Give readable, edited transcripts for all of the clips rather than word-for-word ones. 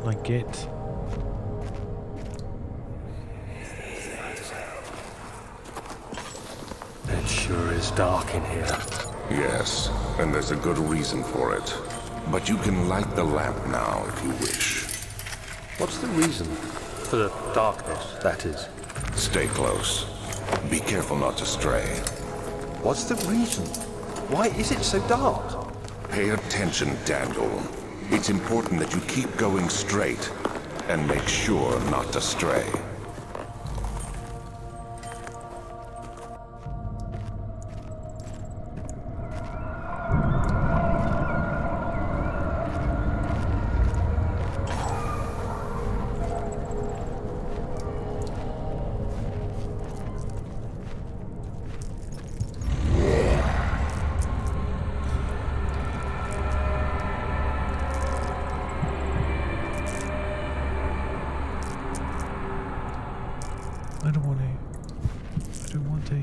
like it. It sure is dark in here. Yes, and there's a good reason for it. But you can light the lamp now if you wish. What's the reason? For the darkness, that is. Stay close. Be careful not to stray. What's the reason? Why is it so dark? Pay attention, Daniel. It's important that you keep going straight and make sure not to stray. I don't want to. I don't want to.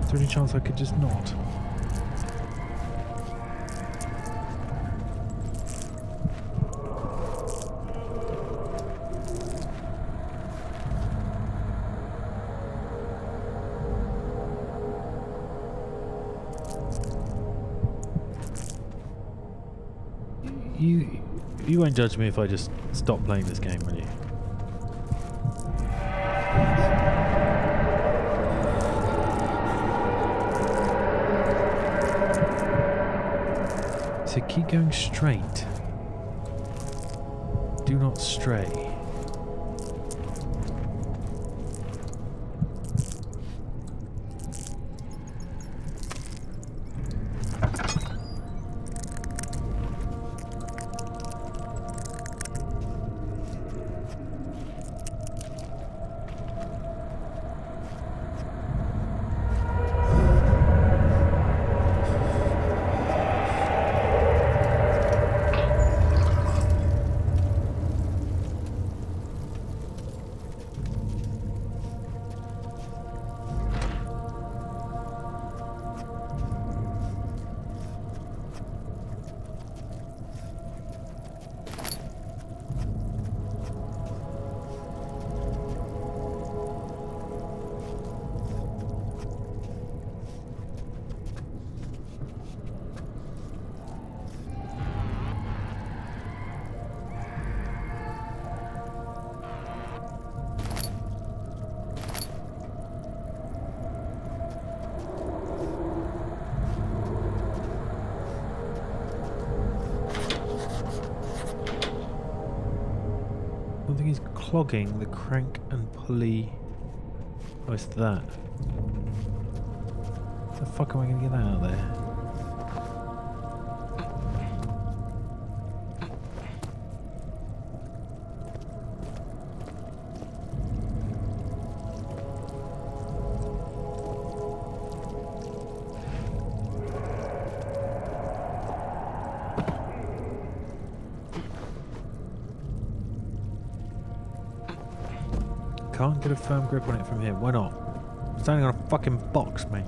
Is there any chance I could just not? You won't judge me if I just stop playing this game, will you? So keep going straight. Do not stray. I think he's clogging the crank and pulley. Oh, it's that. How the fuck am I going to get that out of there? Can't get a firm grip on it from here. Why not? I'm standing on a fucking box, mate.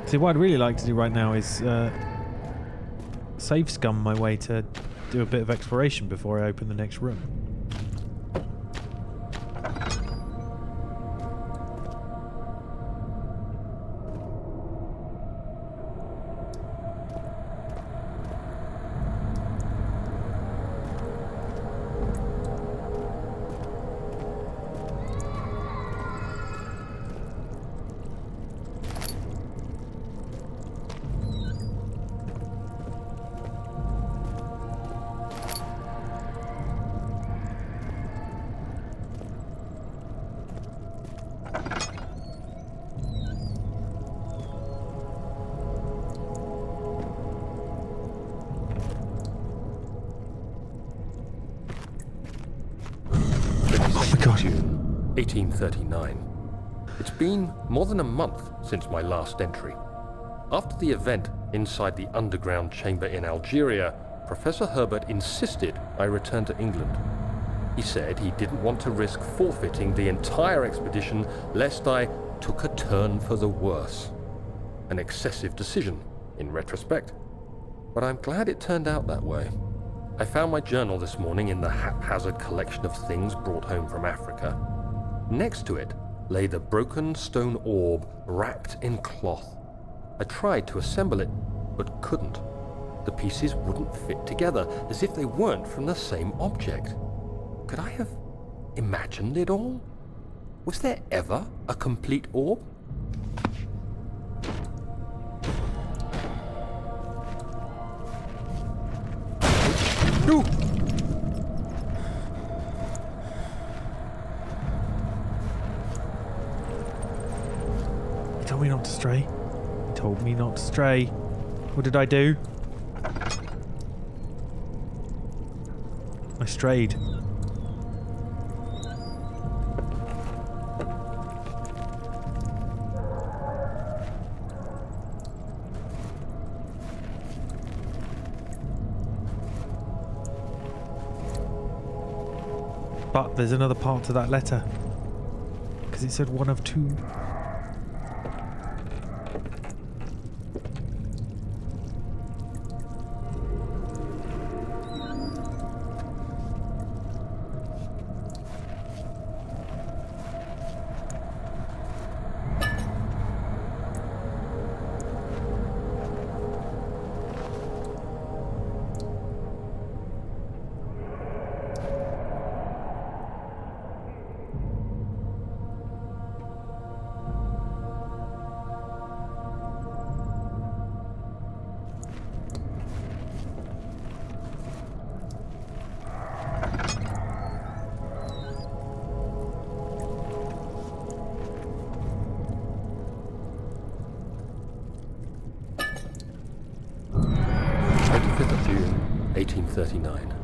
See, what I'd really like to do right now is save scum my way to do a bit of exploration before I open the next room. 1839. It's been more than a month since my last entry. After the event inside the underground chamber in Algeria, Professor Herbert insisted I return to England. He said he didn't want to risk forfeiting the entire expedition lest I took a turn for the worse. An excessive decision, in retrospect. But I'm glad it turned out that way. I found my journal this morning in the haphazard collection of things brought home from Africa. Next to it lay the broken stone orb wrapped in cloth. I tried to assemble it, but couldn't. The pieces wouldn't fit together, as if they weren't from the same object. Could I have imagined it all? Was there ever a complete orb? No! He told me not to stray. He told me not to stray. What did I do? I strayed. But there's another part to that letter. Because it said one of two. June 1839.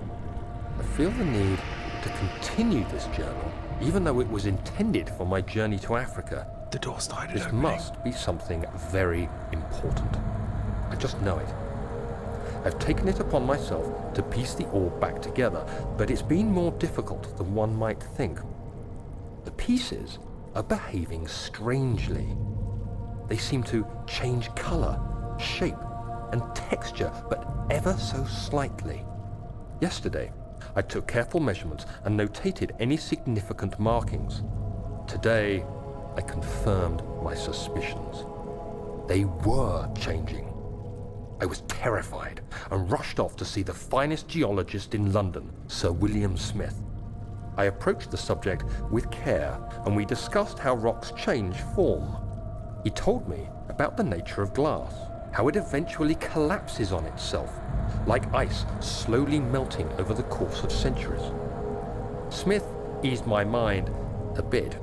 I feel the need to continue this journal, even though it was intended for my journey to Africa. The door started This opening. must be something very important. I just know it. I've taken it upon myself to piece the orb back together, but it's been more difficult than one might think. The pieces are behaving strangely. They seem to change color, shape, and texture, but ever so slightly. Yesterday, I took careful measurements and notated any significant markings. Today, I confirmed my suspicions. They were changing. I was terrified and rushed off to see the finest geologist in London, Sir William Smith. I approached the subject with care and we discussed how rocks change form. He told me about the nature of glass, how it eventually collapses on itself, like ice slowly melting over the course of centuries. Smith eased my mind a bit,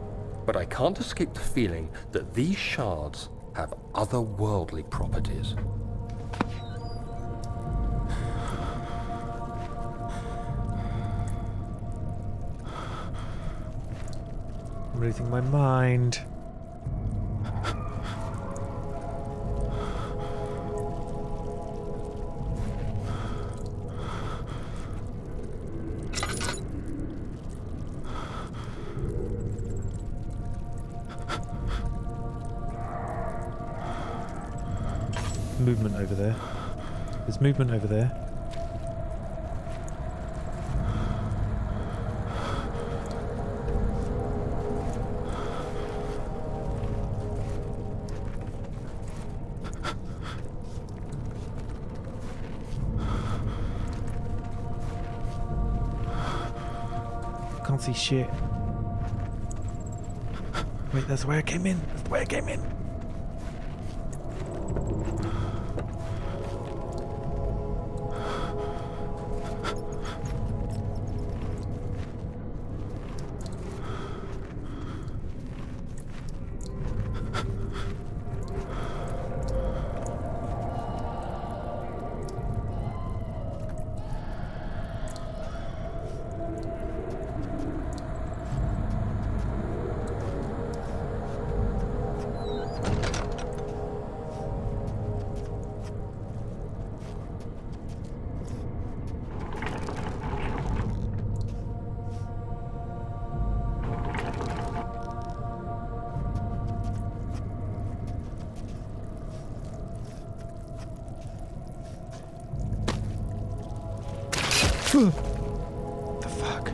but I can't escape the feeling that these shards have otherworldly properties. I'm losing my mind. Movement over there. There's movement over there. Can't see shit. Wait, that's the way I came in. That's the way I came in. The fuck?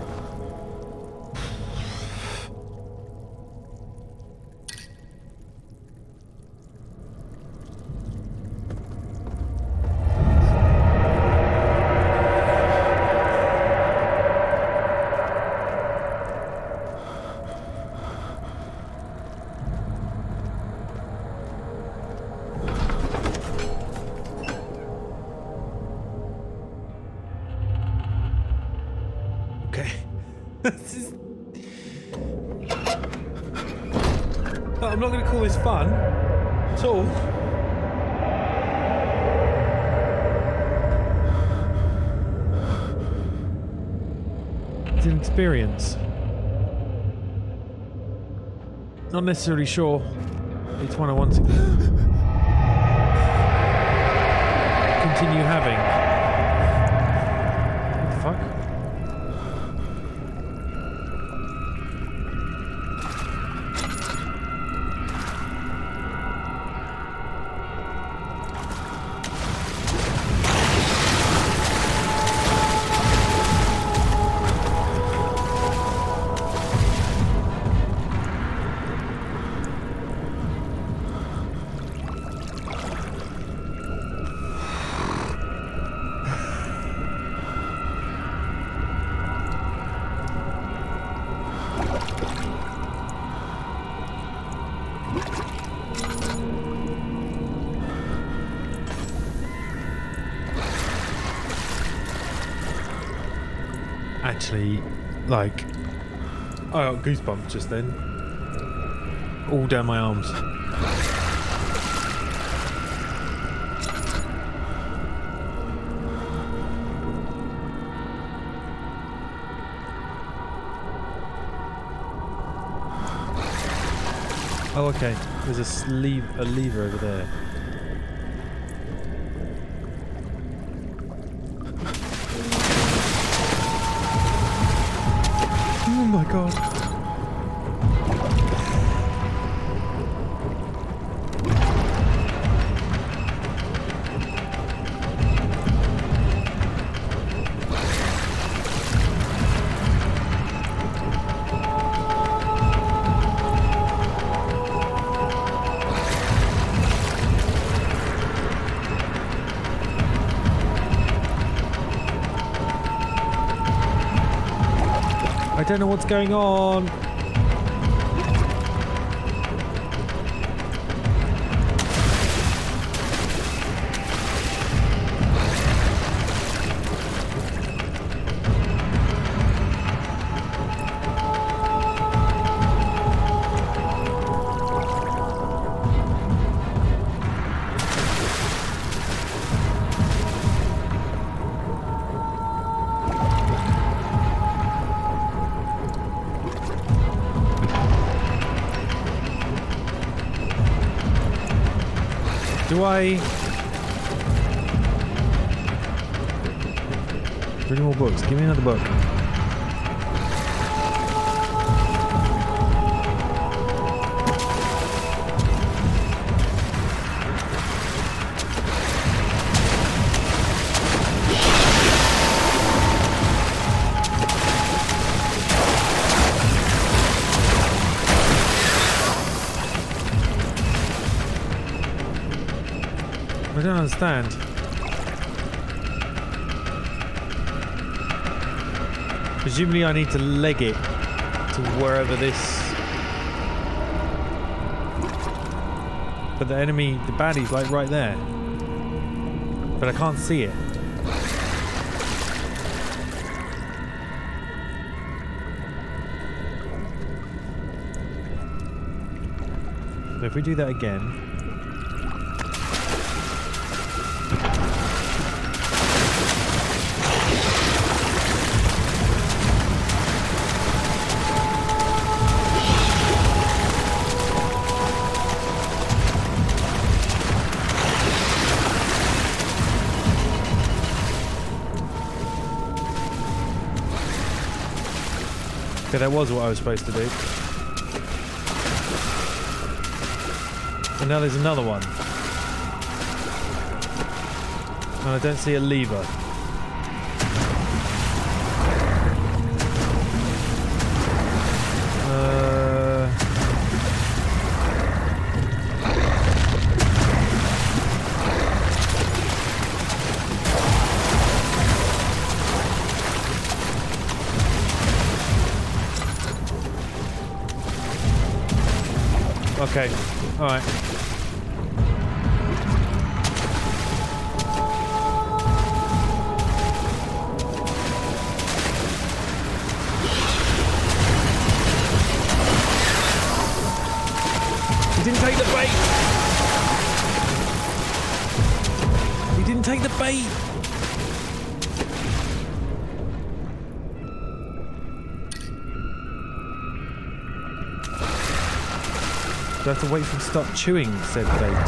This is... I'm not going to call this fun at all. It's an experience. Not necessarily sure it's one I want to continue having. What the fuck? Actually, like, I got goosebumps just then. All down my arms. Oh, okay. There's a lever over there. Oh my god. I don't know what's going on. Do I... Bring more books. Give me another book. I don't understand. Presumably I need to leg it to wherever this... But the enemy, the baddie's like right there. But I can't see it. So if we do that again... Okay, that was what I was supposed to do. And now there's another one. And I don't see a lever. Okay, alright. He didn't take the bait! He didn't take the bait! Do I have to wait for him to start chewing said bait?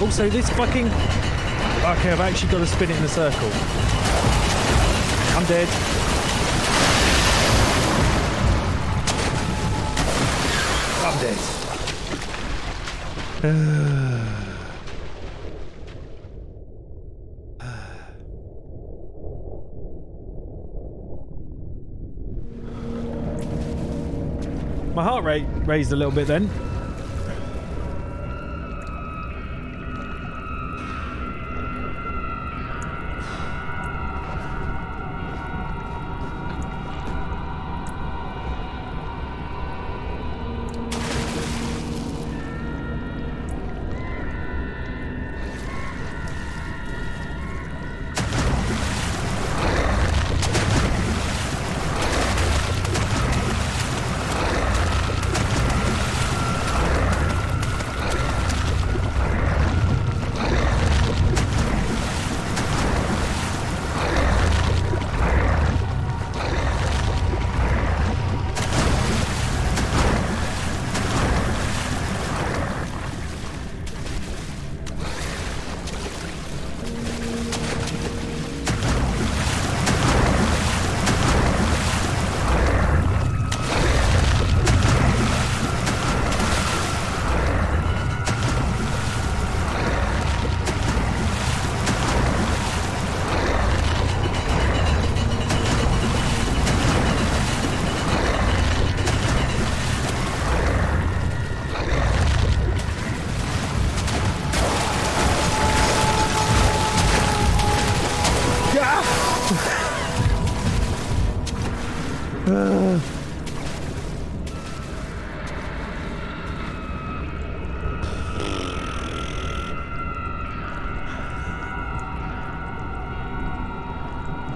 Also, this fucking... Okay, I've actually got to spin it in a circle. I'm dead. I'm dead. My heart rate raised a little bit then.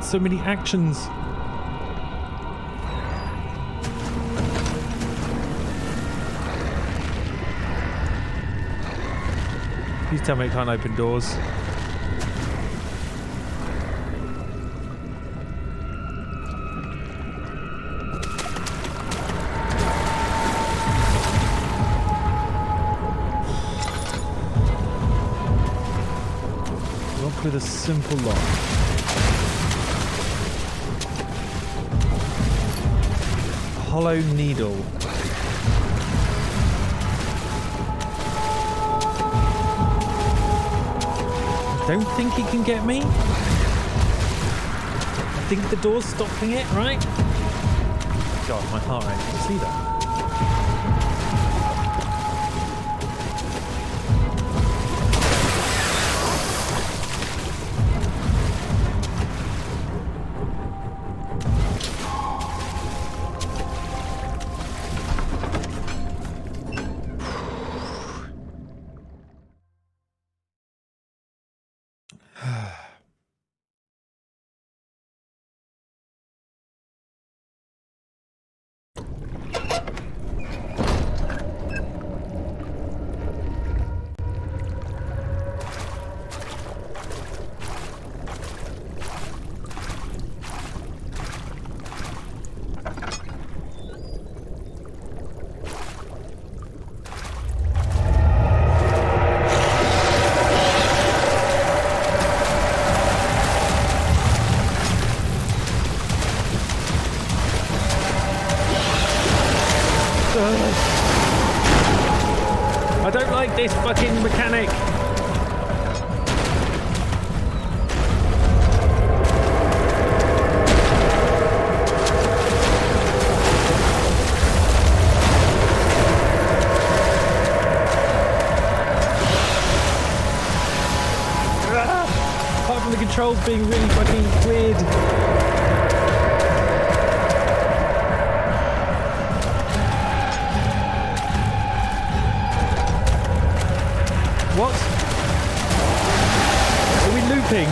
So many actions. Please tell me it can't open doors. Lock with a simple lock. Hollow needle. I don't think he can get me. I think the door's stopping it, right? God, my heart rate. Did you see that? I don't like this fucking mechanic. is being really fucking weird. What? Are we looping?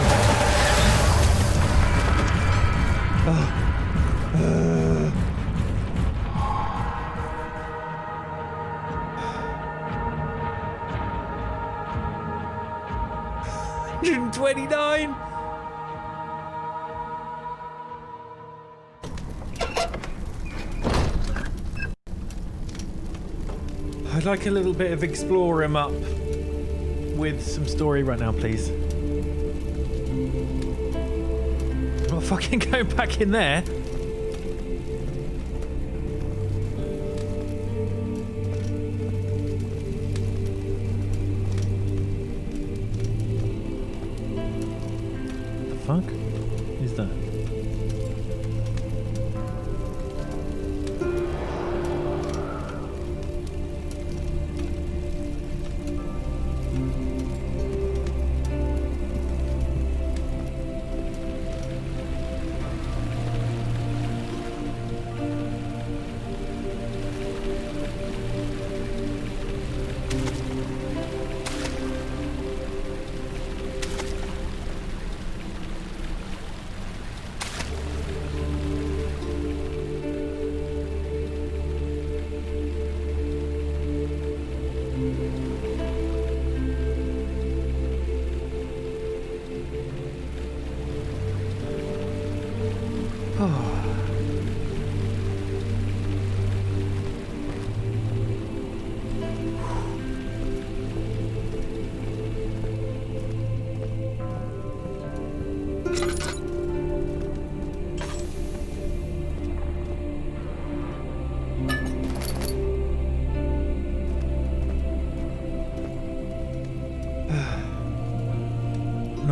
Oh. 129. I'd like a little bit of explore him up with some story right now, please. I'm not fucking going back in there. What the fuck is that?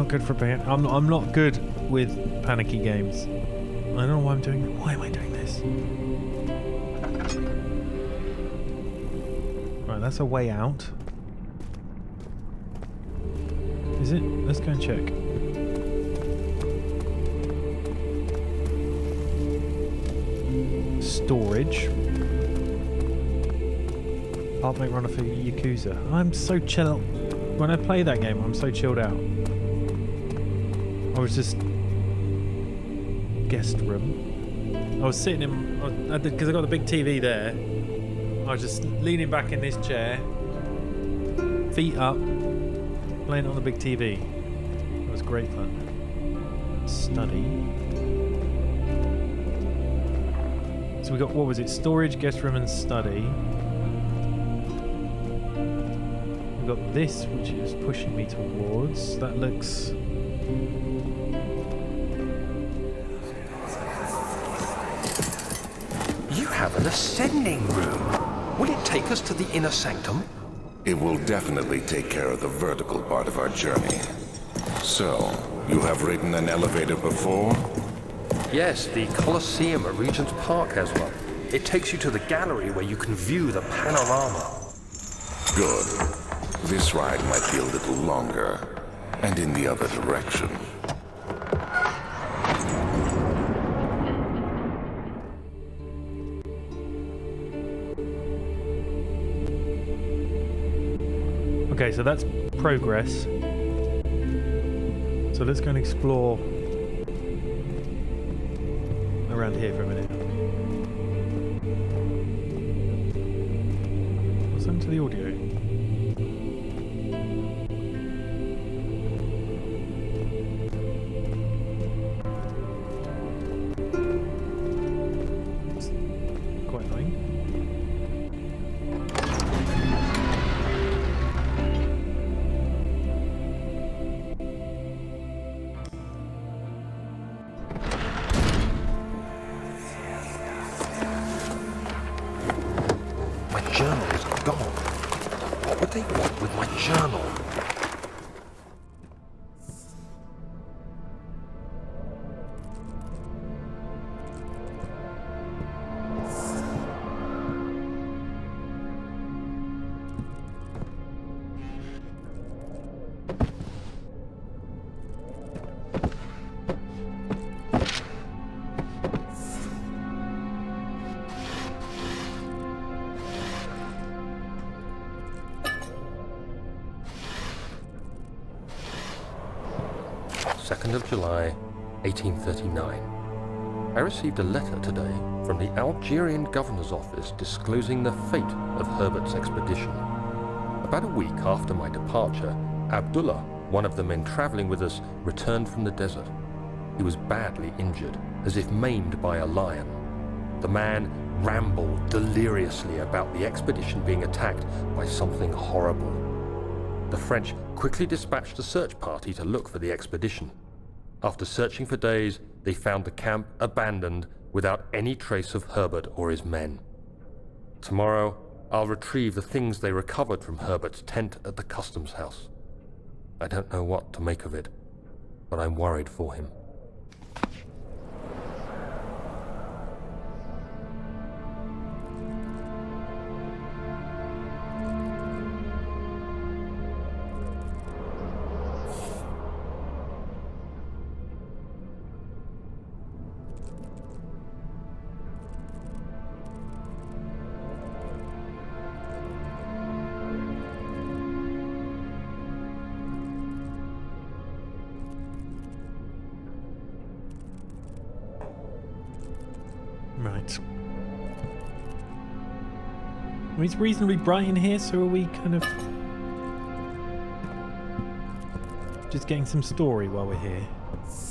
Good for I'm not good with panicky games. I don't know why I'm doing. Why am I doing this? Right, that's a way out. Is it? Let's go and check. Storage. Apartment runner for Yakuza. I'm so chill. When I play that game, I'm so chilled out. I was just guest room. I was sitting in because I got the big TV there. I was just leaning back in this chair, feet up, playing on the big TV. It was great fun. Study. So we got, what was it? Storage, guest room, and study. We've got this, which is pushing me towards. That looks. Have an ascending room. Will it take us to the inner sanctum? It will definitely take care of the vertical part of our journey. So, you have ridden an elevator before? Yes, the Colosseum at Regent's Park has one. It takes you to the gallery where you can view the panorama. Good. This ride might be a little longer, and in the other direction. Okay, so that's progress. So let's go and explore around here for a minute. What's happened to the audio? It's quite annoying. Journal is gone. What would they want with my journal? 2nd of July, 1839. I received a letter today from the Algerian governor's office disclosing the fate of Herbert's expedition. About a week after my departure, Abdullah, one of the men traveling with us, returned from the desert. He was badly injured, as if maimed by a lion. The man rambled deliriously about the expedition being attacked by something horrible. The French quickly dispatched a search party to look for the expedition. After searching for days, they found the camp abandoned without any trace of Herbert or his men. Tomorrow, I'll retrieve the things they recovered from Herbert's tent at the customs house. I don't know what to make of it, but I'm worried for him. Right. Well, it's reasonably bright in here, so are we kind of just getting some story while we're here?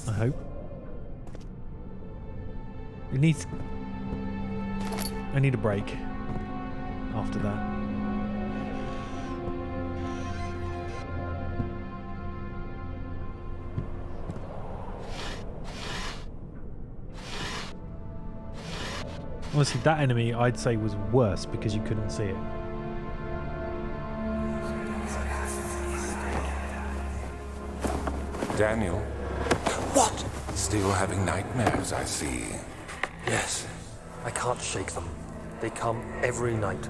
I hope. It needs... I need a break after that. Honestly, that enemy I'd say was worse because you couldn't see it. Daniel? What? Still having nightmares, I see. Yes, I can't shake them. They come every night.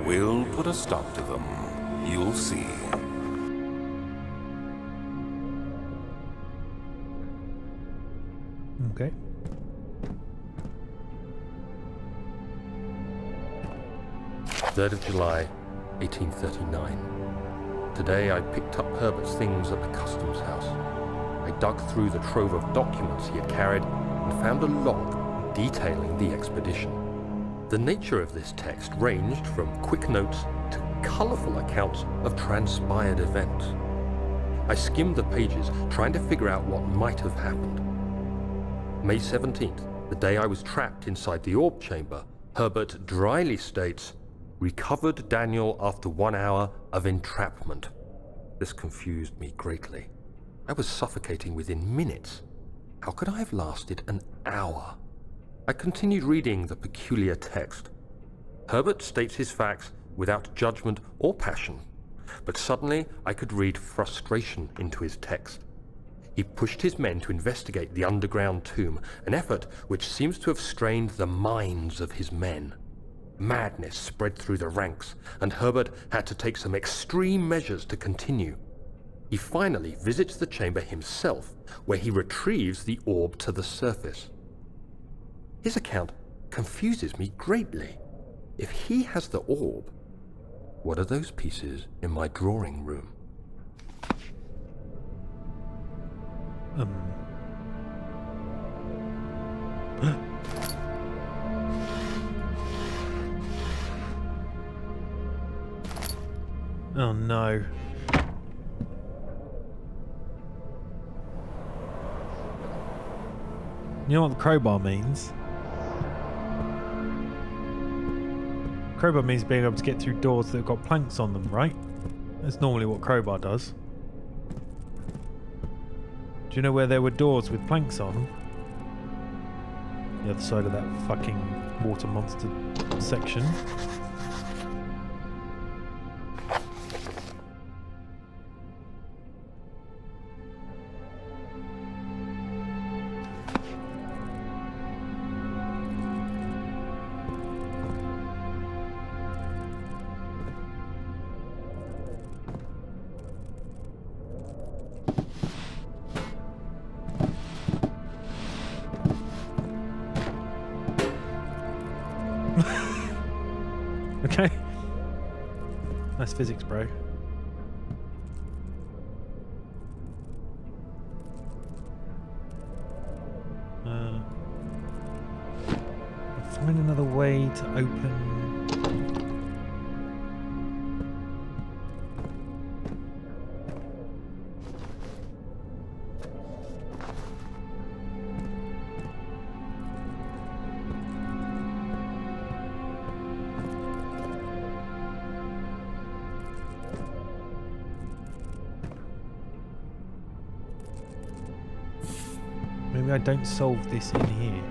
We'll put a stop to them. You'll see. Okay. Third of July, 1839. Today I picked up Herbert's things at the customs house. I dug through the trove of documents he had carried and found a log detailing the expedition. The nature of this text ranged from quick notes to colourful accounts of transpired events. I skimmed the pages, trying to figure out what might have happened. May 17th, the day I was trapped inside the orb chamber, Herbert dryly states, "Recovered Daniel after 1 hour of entrapment." This confused me greatly. I was suffocating within minutes. How could I have lasted an hour? I continued reading the peculiar text. Herbert states his facts without judgment or passion, but suddenly I could read frustration into his text. He pushed his men to investigate the underground tomb, an effort which seems to have strained the minds of his men. Madness spread through the ranks, and Herbert had to take some extreme measures to continue. He finally visits the chamber himself, where he retrieves the orb to the surface. His account confuses me greatly. If he has the orb, what are those pieces in my drawing room? Oh no. You know what the crowbar means? Crowbar means being able to get through doors that have got planks on them, right? That's normally what crowbar does. Do you know where there were doors with planks on? The other side of that fucking water monster section. Okay. Nice physics, bro. Find another way to open... Maybe I don't solve this in here.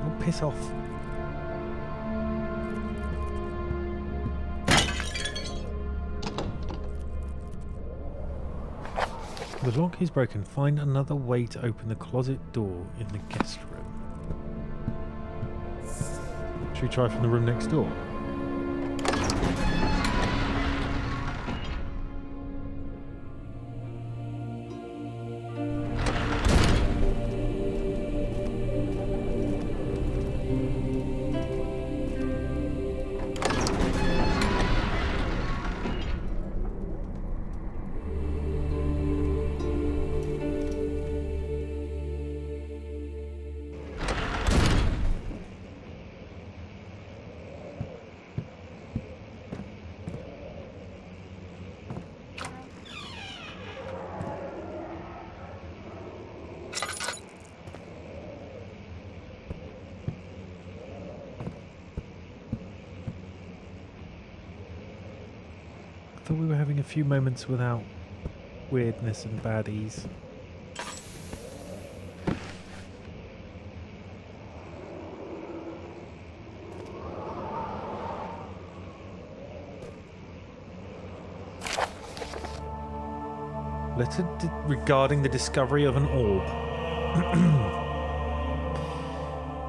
Oh, piss off. The lock is broken. Find another way to open the closet door in the guest room. Should we try from the room next door? Thought we were having a few moments without weirdness and baddies. Letter regarding the discovery of an orb.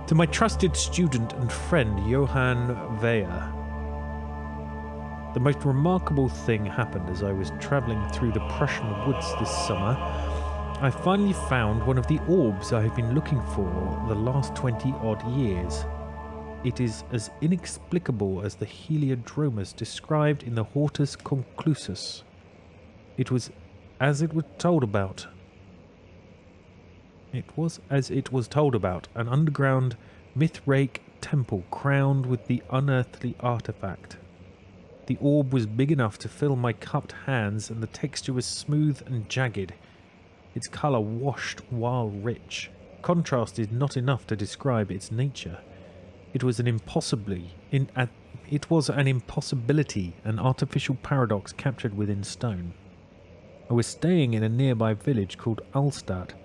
To my trusted student and friend Johann Weyer. The most remarkable thing happened as I was travelling through the Prussian woods this summer. I finally found one of the orbs I have been looking for the last 20-odd years. It is as inexplicable as the Heliodromus described in the Hortus Conclusus. It was as it was told about. An underground Mithraic temple crowned with the unearthly artifact. The orb was big enough to fill my cupped hands, and the texture was smooth and jagged. Its colour washed while rich. Contrast is not enough to describe its nature. It was an impossibility, an artificial paradox captured within stone. I was staying in a nearby village called Alstadt,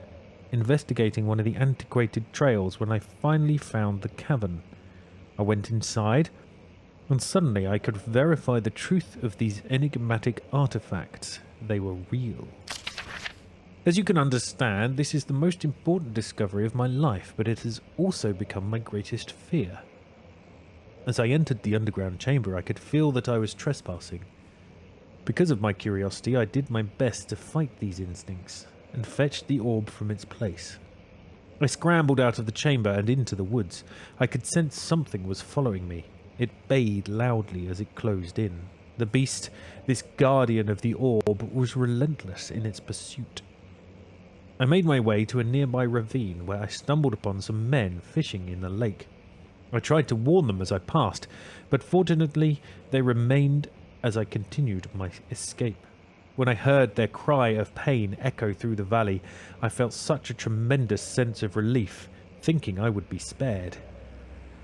investigating one of the antiquated trails when I finally found the cavern. I went inside, and suddenly I could verify the truth of these enigmatic artifacts. They were real. As you can understand, this is the most important discovery of my life, but it has also become my greatest fear. As I entered the underground chamber, I could feel that I was trespassing. Because of my curiosity, I did my best to fight these instincts, and fetched the orb from its place. I scrambled out of the chamber and into the woods. I could sense something was following me. It bayed loudly as it closed in. The beast, this guardian of the orb, was relentless in its pursuit. I made my way to a nearby ravine where I stumbled upon some men fishing in the lake. I tried to warn them as I passed, but fortunately they remained as I continued my escape. When I heard their cry of pain echo through the valley, I felt such a tremendous sense of relief, thinking I would be spared.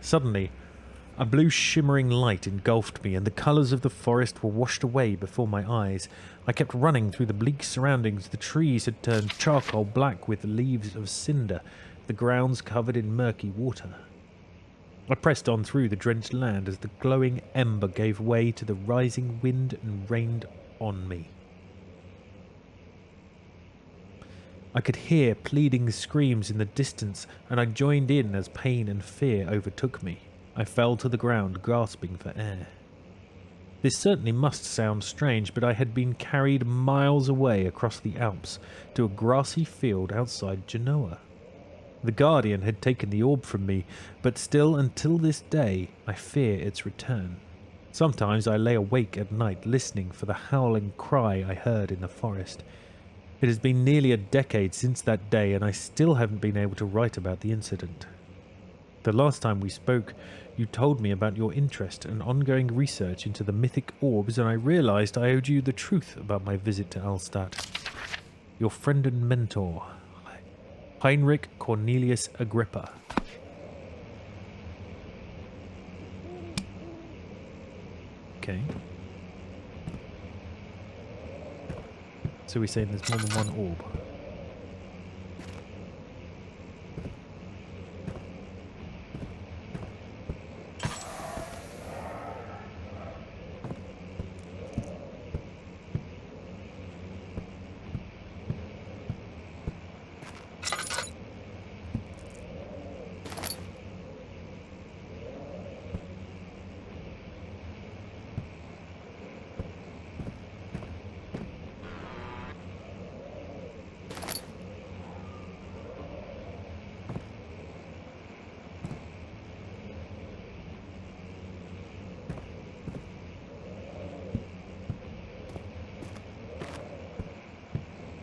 Suddenly, a blue shimmering light engulfed me, and the colours of the forest were washed away before my eyes. I kept running through the bleak surroundings. The trees had turned charcoal black with leaves of cinder, the grounds covered in murky water. I pressed on through the drenched land as the glowing ember gave way to the rising wind and rained on me. I could hear pleading screams in the distance, and I joined in as pain and fear overtook me. I fell to the ground, grasping for air. This certainly must sound strange, but I had been carried miles away across the Alps to a grassy field outside Genoa. The Guardian had taken the orb from me, but still until this day I fear its return. Sometimes I lay awake at night listening for the howling cry I heard in the forest. It has been nearly a decade since that day and I still haven't been able to write about the incident. The last time we spoke, you told me about your interest and ongoing research into the mythic orbs, and I realized I owed you the truth about my visit to Alstadt. Your friend and mentor, Heinrich Cornelius Agrippa. Okay. So we're saying there's more than one orb.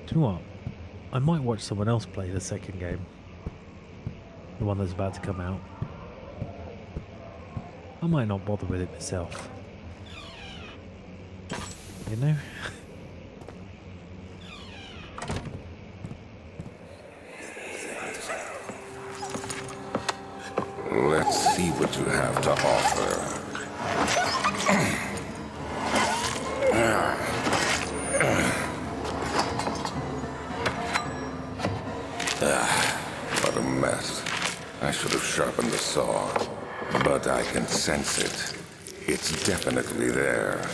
Do you know what? I might watch someone else play the second game. The one that's about to come out. I might not bother with it myself. You know? Let's see what you have to offer. What a mess. I should have sharpened the saw, but I can sense it. It's definitely there.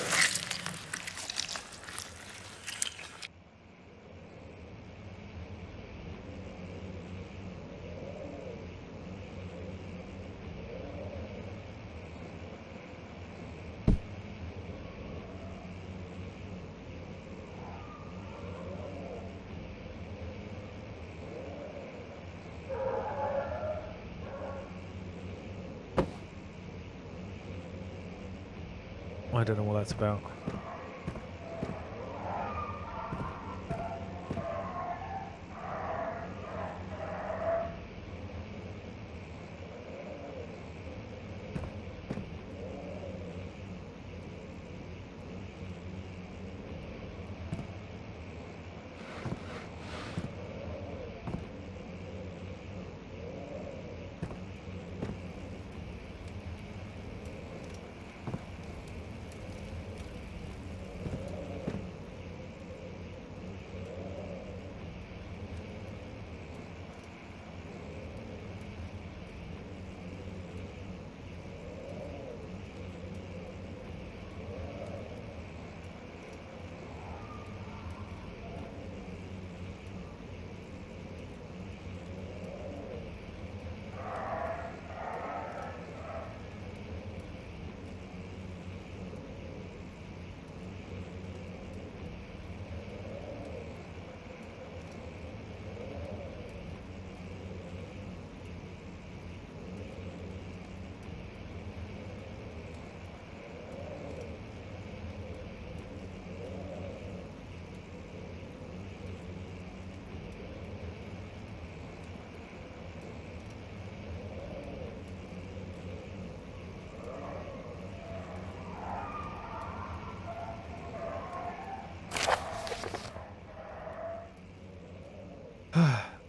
I don't know what that's about.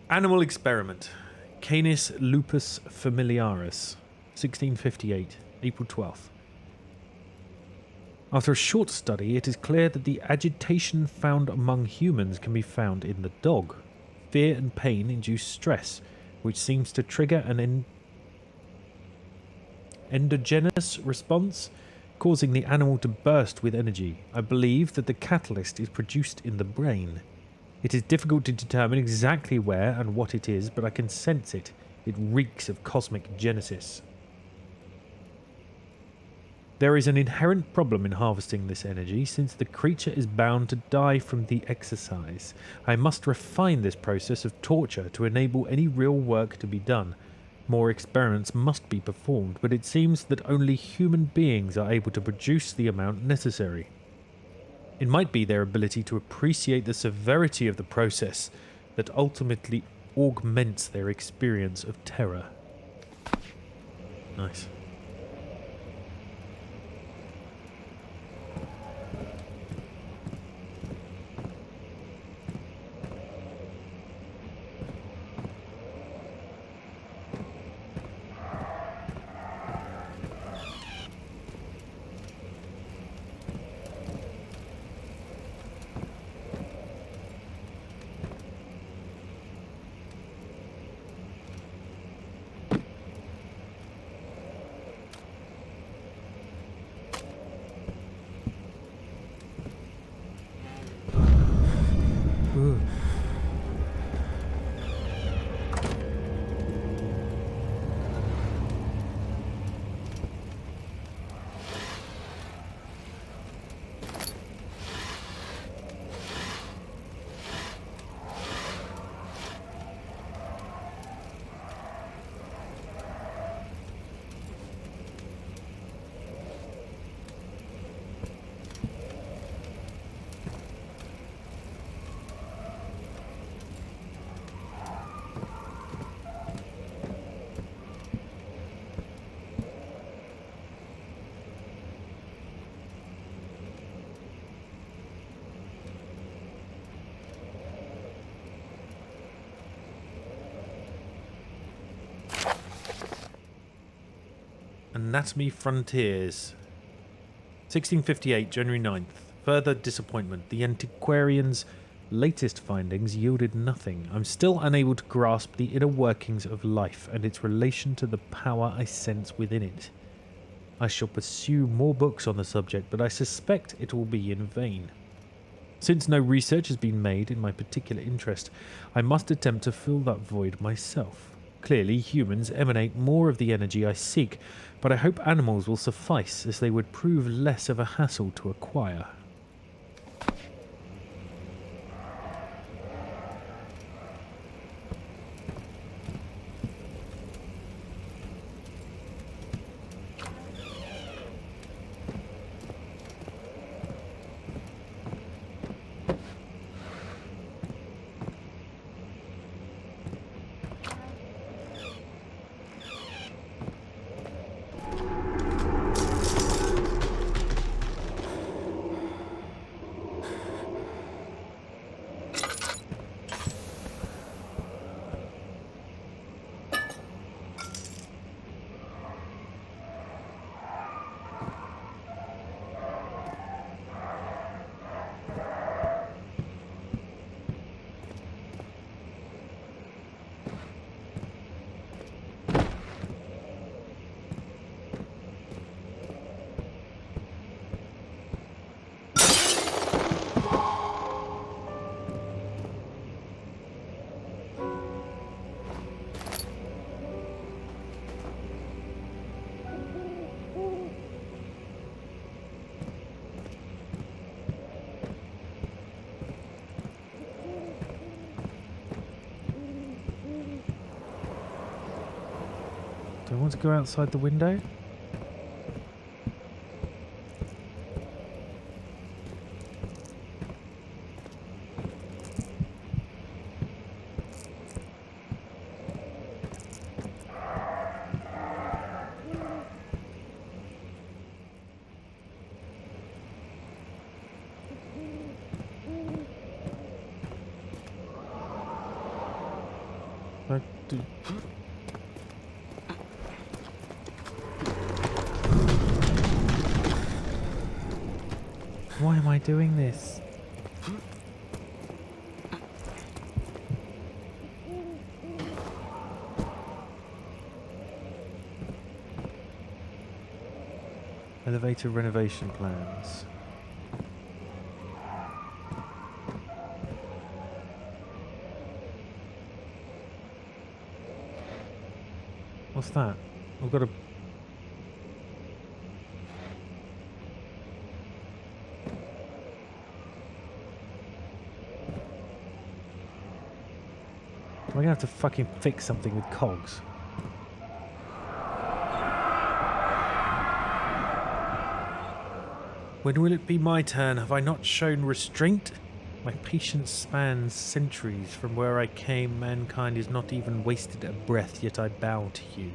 Animal experiment. Canis lupus familiaris. 1658, April 12th. After a short study, it is clear that the agitation found among humans can be found in the dog. Fear and pain induce stress, which seems to trigger an endogenous response, causing the animal to burst with energy. I believe that the catalyst is produced in the brain. It is difficult to determine exactly where and what it is, but I can sense it. It reeks of cosmic genesis. There is an inherent problem in harvesting this energy, since the creature is bound to die from the exercise. I must refine this process of torture to enable any real work to be done. More experiments must be performed, but it seems that only human beings are able to produce the amount necessary. It might be their ability to appreciate the severity of the process that ultimately augments their experience of terror. Nice. Ooh. Anatomy Frontiers. 1658, January 9th. Further disappointment. The antiquarian's latest findings yielded nothing. I'm still unable to grasp the inner workings of life and its relation to the power I sense within it. I shall pursue more books on the subject, but I suspect it will be in vain. Since no research has been made in my particular interest, I must attempt to fill that void myself. Clearly, humans emanate more of the energy I seek, but I hope animals will suffice, as they would prove less of a hassle to acquire. Do I want to go outside the window? I do. Why am I doing this? Elevator renovation plans. What's that? I've got a... gonna have to fucking fix something with cogs. When will it be my turn? Have I not shown restraint? My patience spans centuries. From where I came, mankind is not even wasted a breath, yet I bow to you.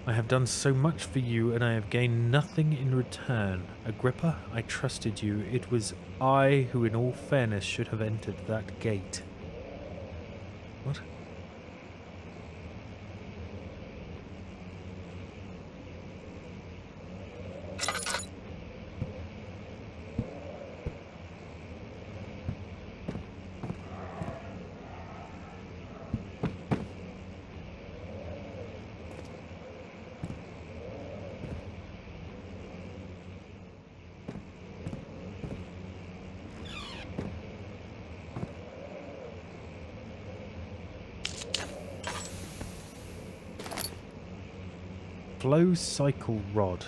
I have done so much for you, and I have gained nothing in return. Agrippa, I trusted you. It was I who, in all fairness, should have entered that gate. What? Flow cycle rod.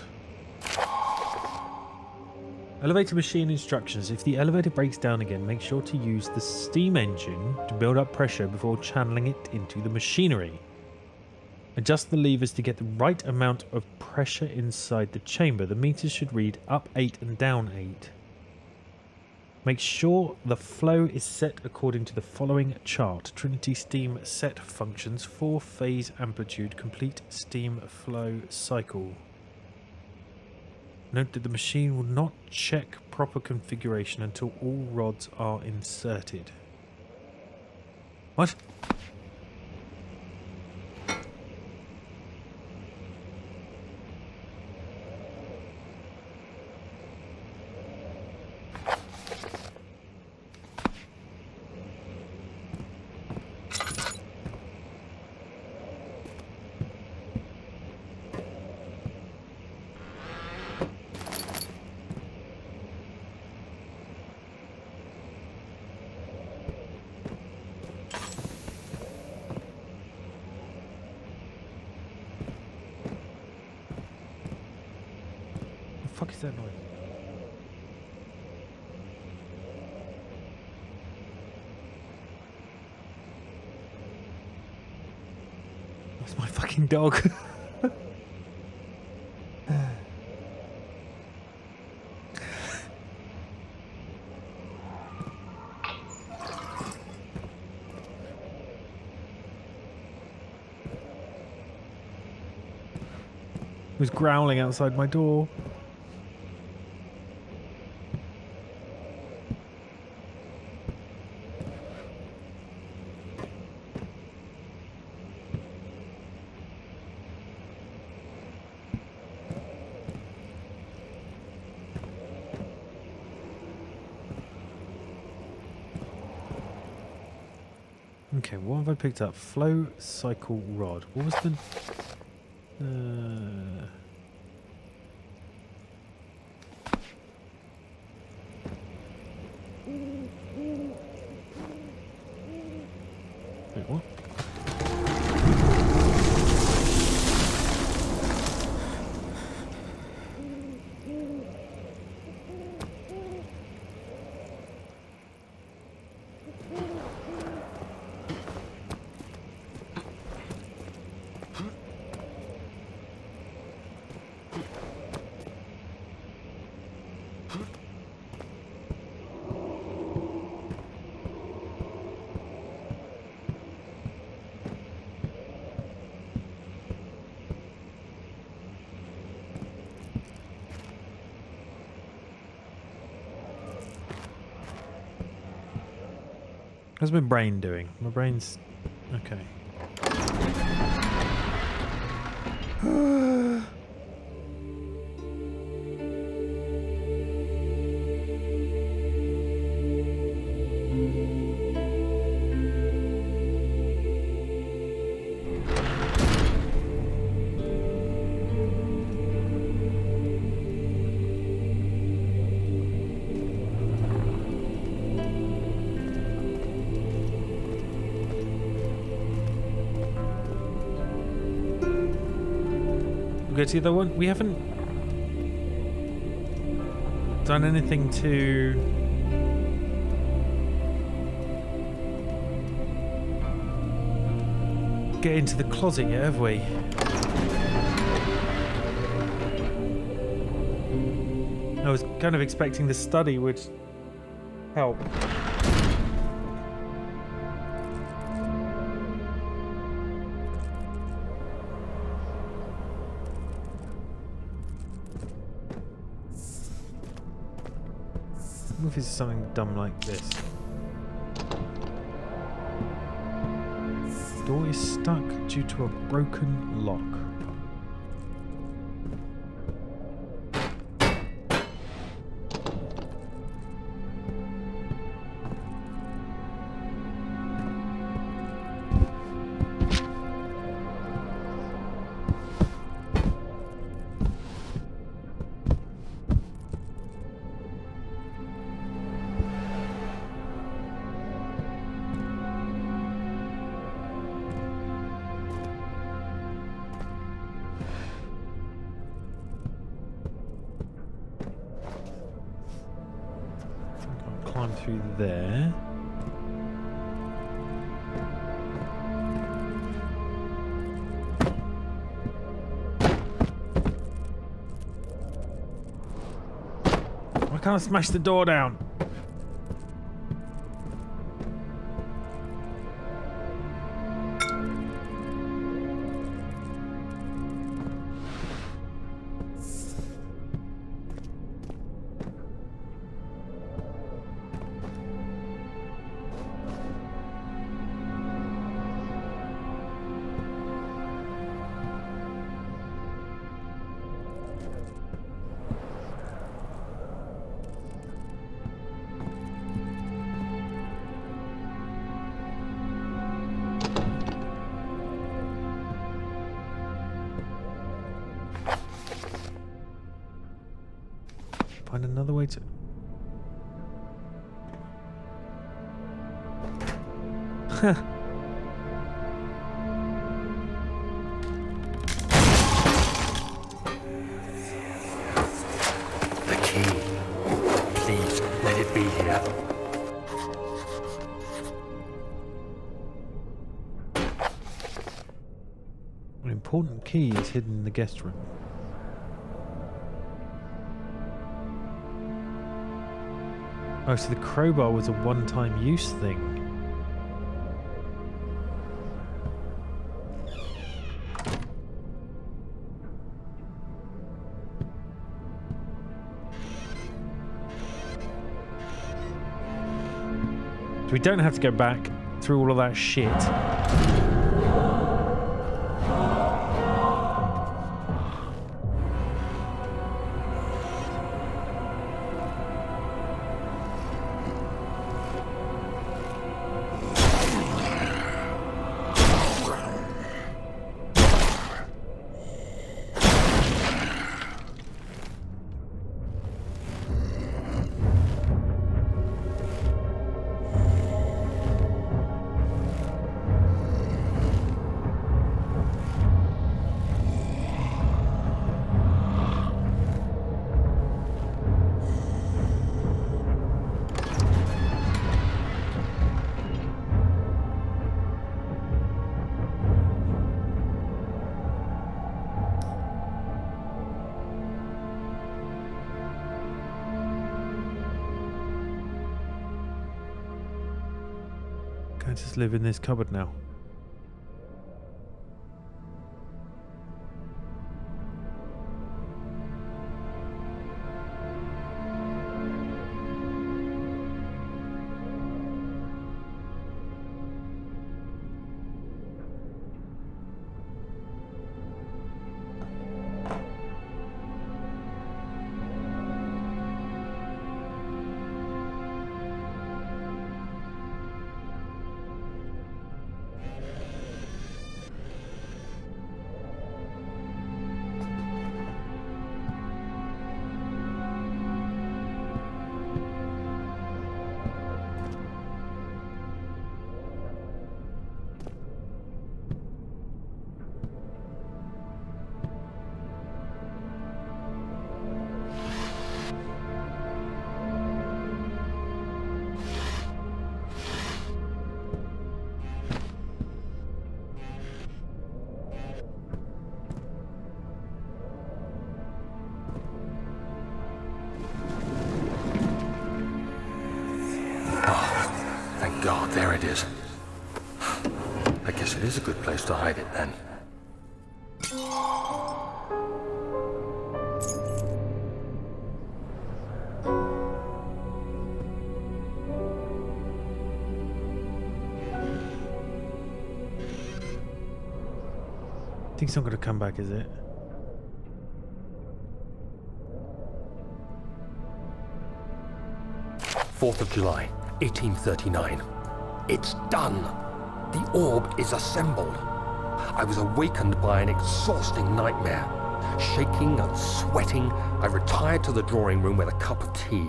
Elevator machine instructions. If the elevator breaks down again, make sure to use the steam engine to build up pressure before channeling it into the machinery. Adjust the levers to get the right amount of pressure inside the chamber. The meters should read up 8 and down 8. Make sure the flow is set according to the following chart. Trinity steam set functions, 4-phase amplitude, complete steam flow cycle. Note that the machine will not check proper configuration until all rods are inserted. What? What the fuck is that noise? That's my fucking dog. He was growling outside my door. Okay, what have I picked up? Flow cycle rod. What was the... Wait, what? How's my brain doing? My brain's... okay. Go to the other one. We haven't done anything to get into the closet yet, have we? I was kind of expecting the study would help. What if it's something dumb like this? Door is stuck due to a broken lock. Climb through there. Why can't I smash the door down? Find another way to... The key. Please, let it be here. An important key is hidden in the guest room. Oh, so the crowbar was a one-time use thing. So we don't have to go back through all of that shit. I just live in this cupboard now. it is. I guess it is a good place to hide it then. I think it's not going to come back, is it? July 4th, 1839. It's done. The orb is assembled. I was awakened by an exhausting nightmare. Shaking and sweating, I retired to the drawing room with a cup of tea.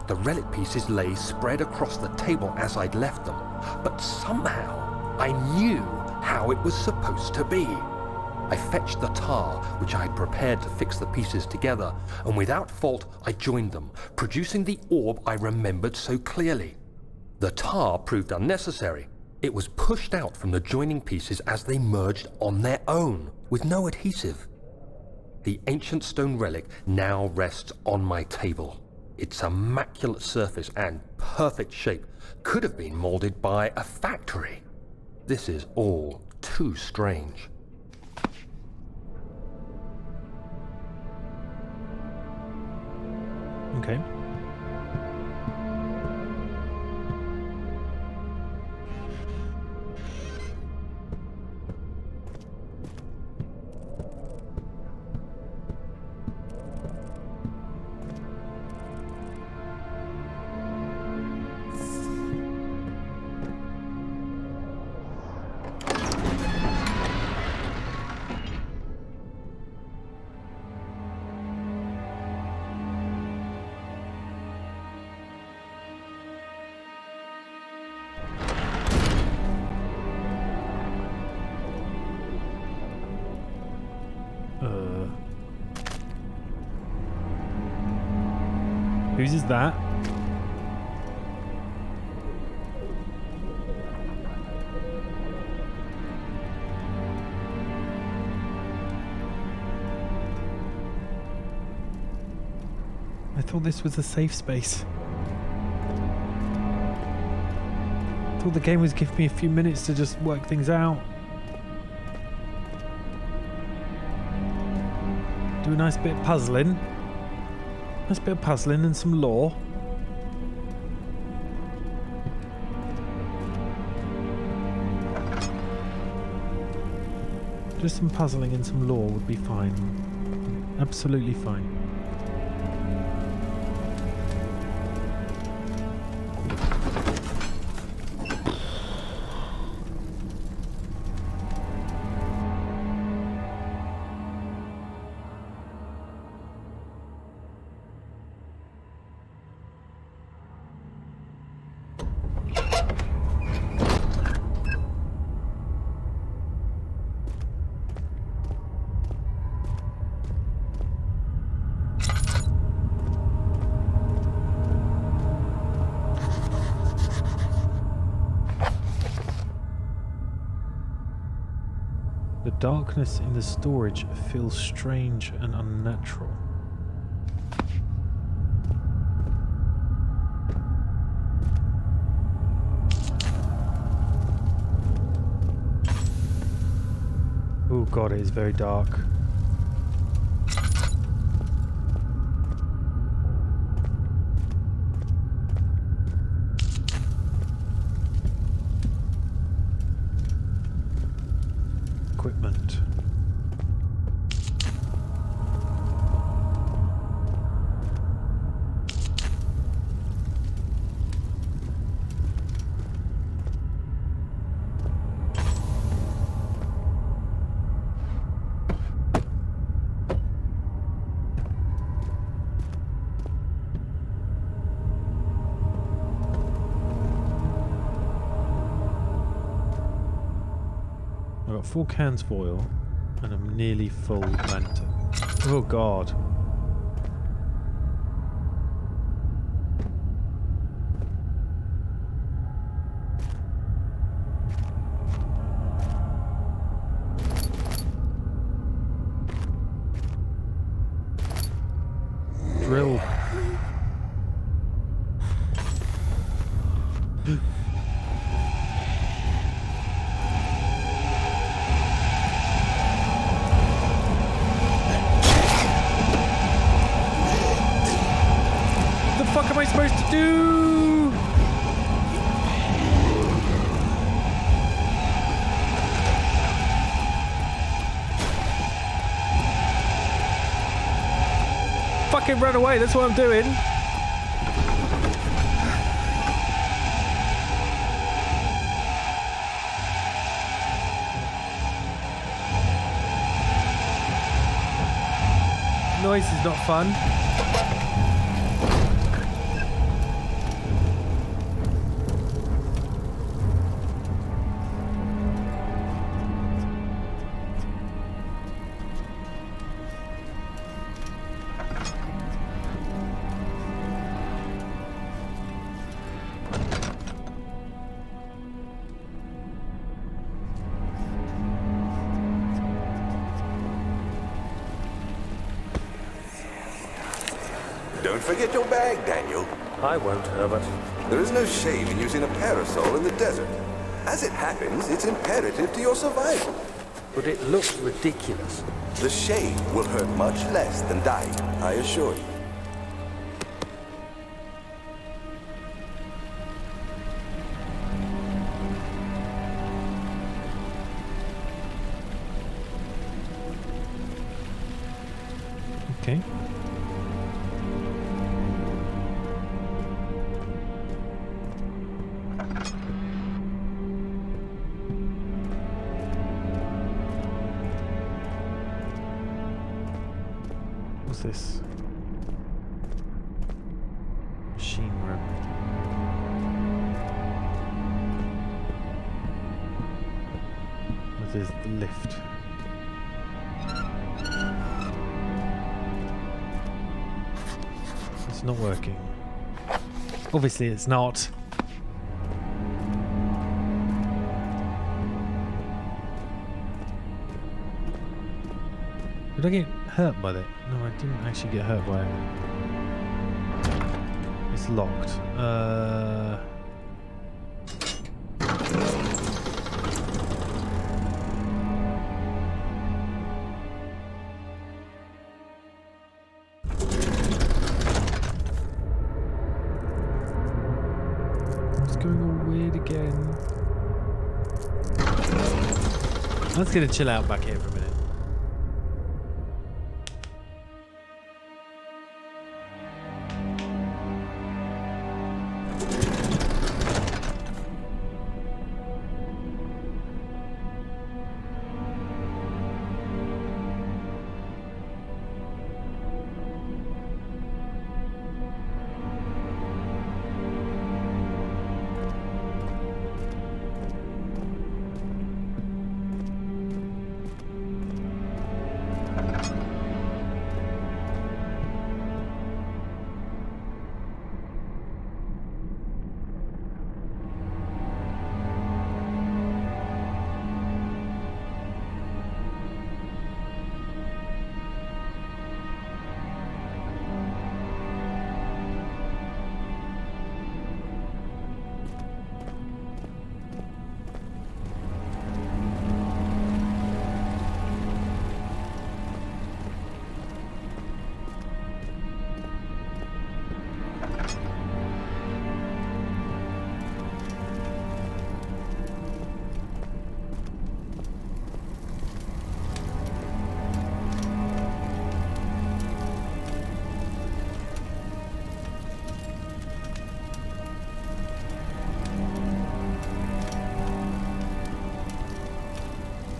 The relic pieces lay spread across the table as I'd left them, but somehow I knew how it was supposed to be. I fetched the tar, which I had prepared to fix the pieces together, and without fault I joined them, producing the orb I remembered so clearly. The tar proved unnecessary. It was pushed out from the joining pieces as they merged on their own, with no adhesive. The ancient stone relic now rests on my table. Its immaculate surface and perfect shape could have been molded by a factory. This is all too strange. Okay. Whose is that? I thought this was a safe space. I thought the game was giving me a few minutes to just work things out. Do a nice bit of puzzling. Nice bit of puzzling and some lore. Just some puzzling and some lore would be fine. Absolutely fine. The darkness in the storage feels strange and unnatural. Oh god, it is very dark. Equipment. I've got 4 cans of oil and a nearly full lantern. Oh god. Drill. I supposed to do? Fucking run away, that's what I'm doing. Noise is not fun. Don't forget your bag, Daniel. I won't, Herbert. There is no shame in using a parasol in the desert. As it happens, it's imperative to your survival. But it looks ridiculous. The shade will hurt much less than dying, I assure you. Okay. What's this? Machine room. What is the lift? It's not working. Obviously it's not. Did I get hurt by that? No, I didn't actually get hurt by it. It's locked. It's going all weird again. Let's get a chill out back here for a minute.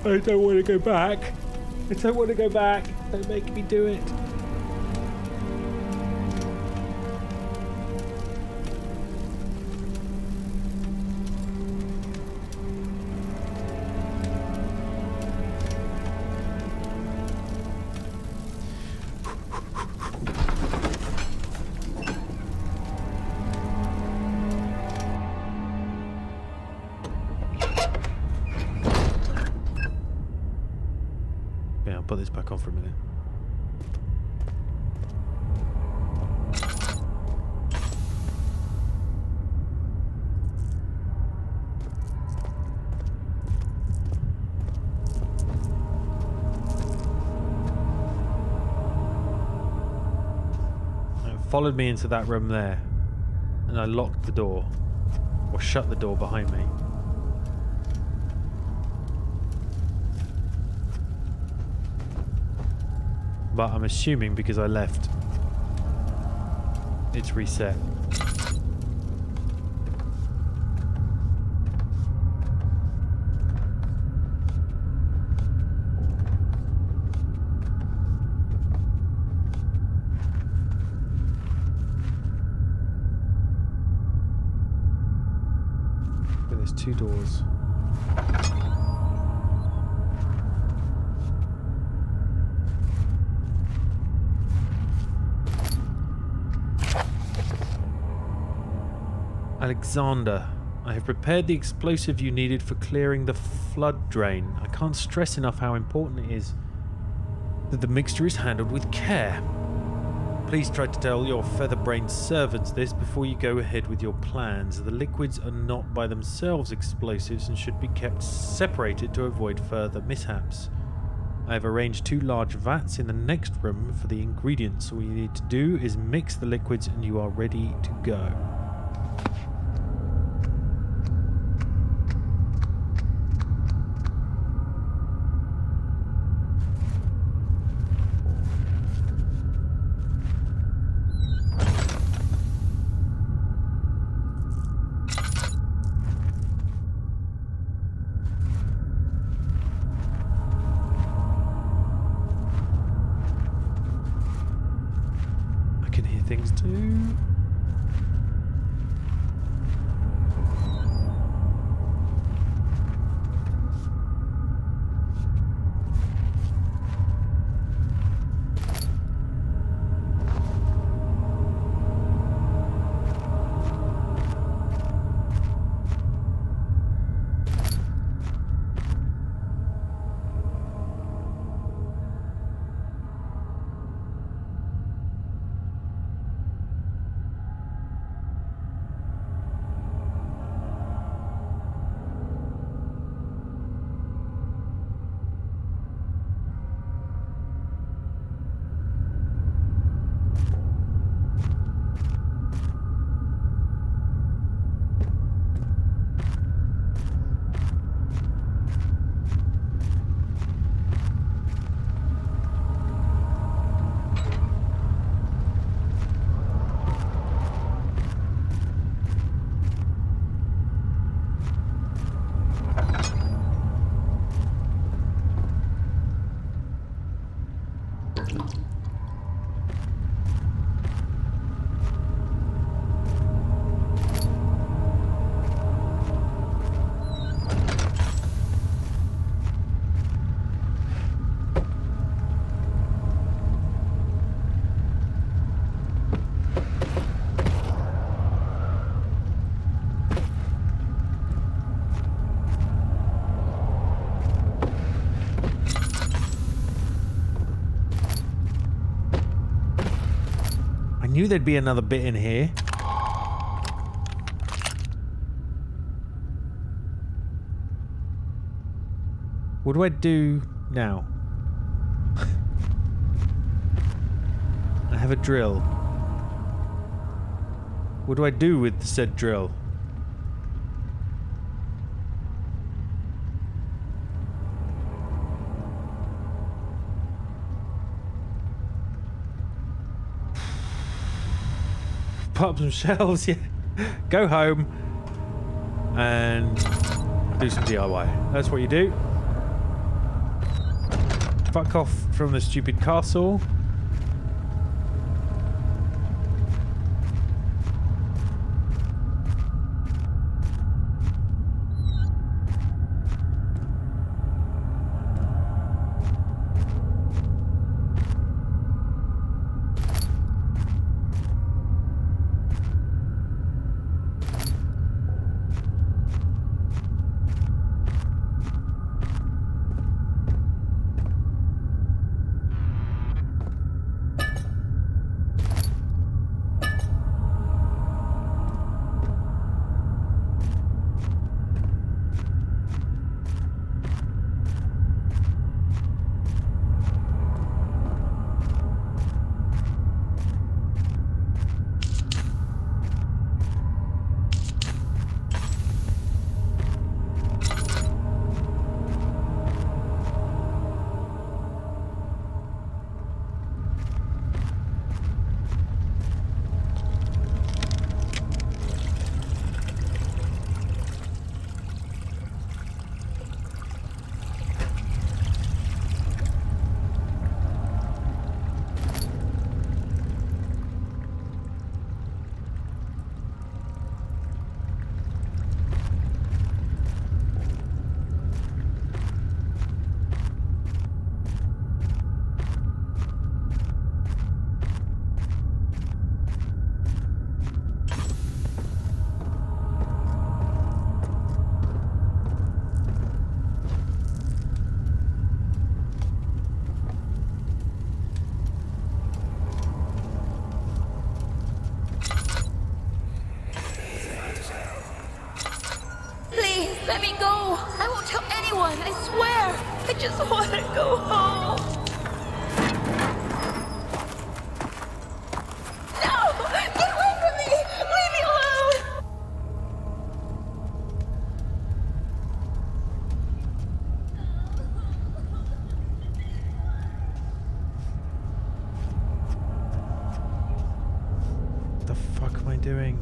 I don't want to go back. I don't want to go back. Don't make me do it. Yeah, I'll put this back on for a minute. It followed me into that room there. and I locked the door, or shut the door behind me. But I'm assuming because I left, it's reset. But there's 2 doors. Alexander, I have prepared the explosive you needed for clearing the flood drain. I can't stress enough how important it is that the mixture is handled with care. Please try to tell your feather-brained servants this before you go ahead with your plans. The liquids are not by themselves explosives and should be kept separated to avoid further mishaps. I have arranged 2 large vats in the next room for the ingredients. All you need to do is mix the liquids and you are ready to go. Things too. I knew there'd be another bit in here. What do I do now? I have a drill. What do I do with the said drill? Put up some shelves, yeah. Go home and do some DIY. That's what you do. Fuck off from the stupid castle. doing?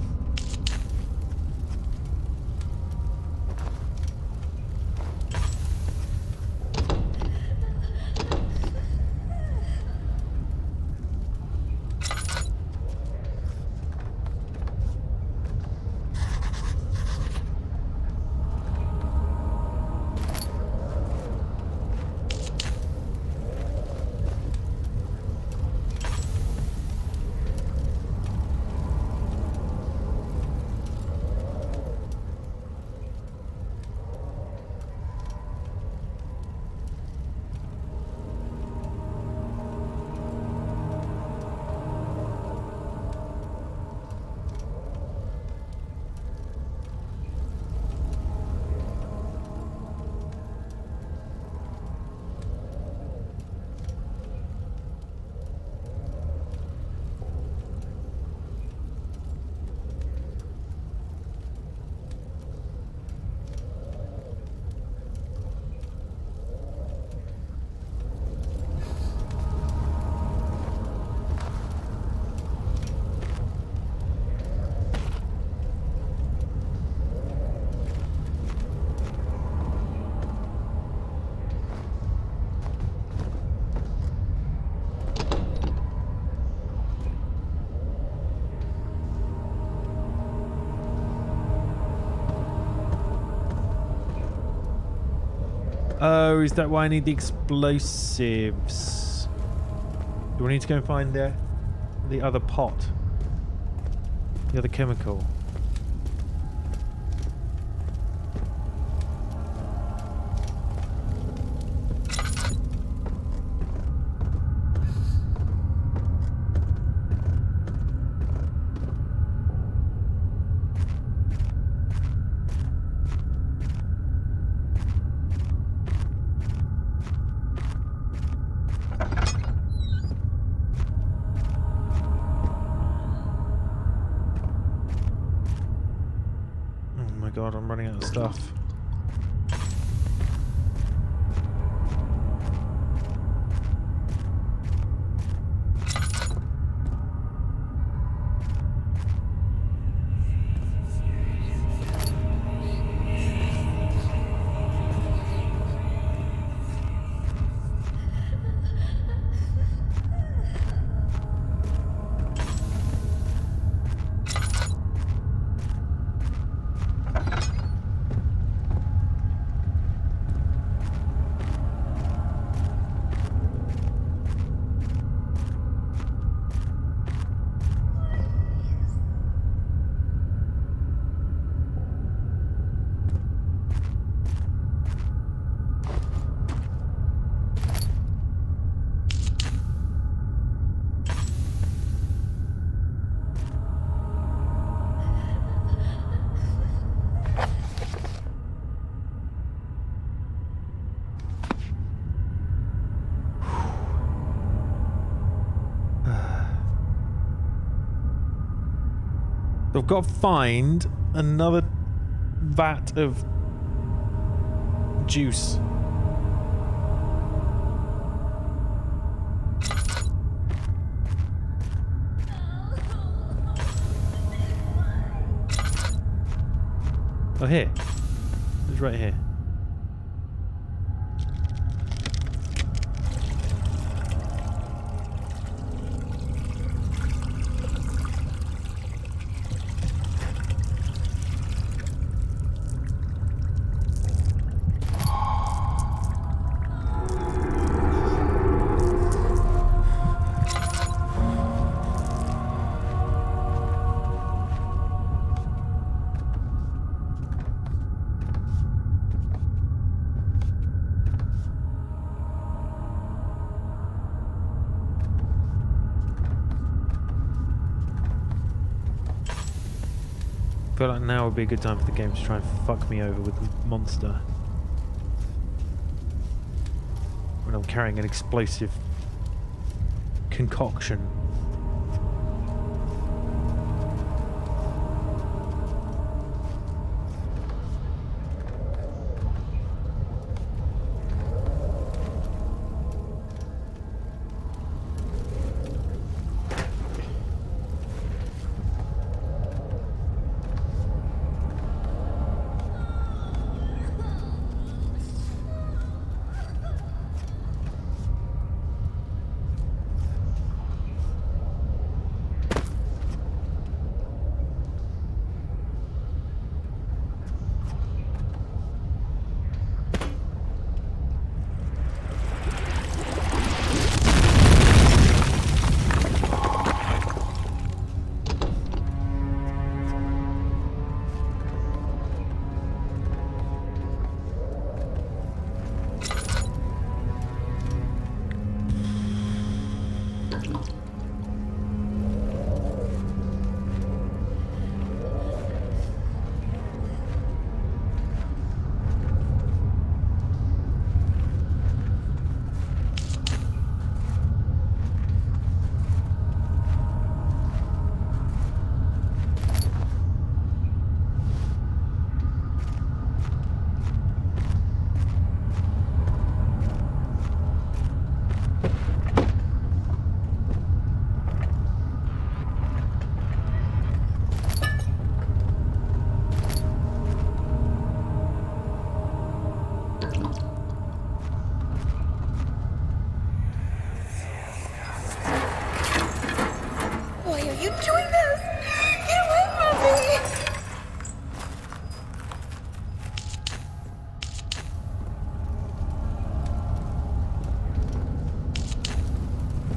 Oh, is that why I need the explosives? Do I need to go and find the other pot? The other chemical? God, I'm running out of stuff. I've got to find another vat of juice. Oh, here. It's right here. I feel like now would be a good time for the game to try and fuck me over with the monster. When I'm carrying an explosive concoction.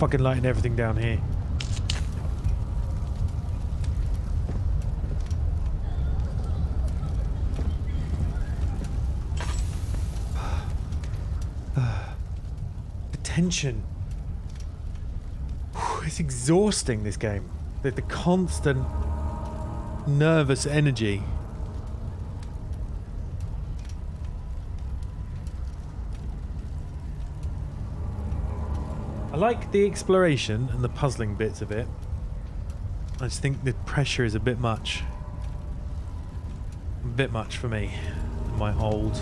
fucking lighting everything down here. The tension. It's exhausting, this game. The constant nervous energy. I like the exploration and the puzzling bits of it. I just think the pressure is a bit much. A bit much for me. My old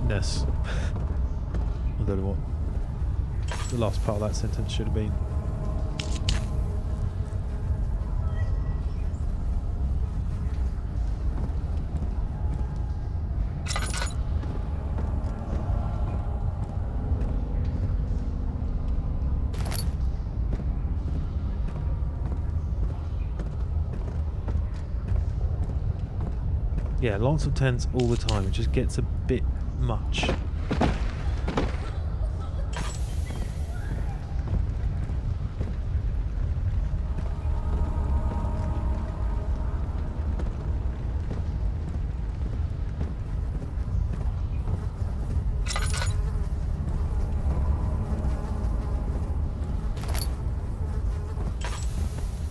ness. I don't know what the last part of that sentence should have been. Yeah, lots of tents all the time. It just gets a bit much.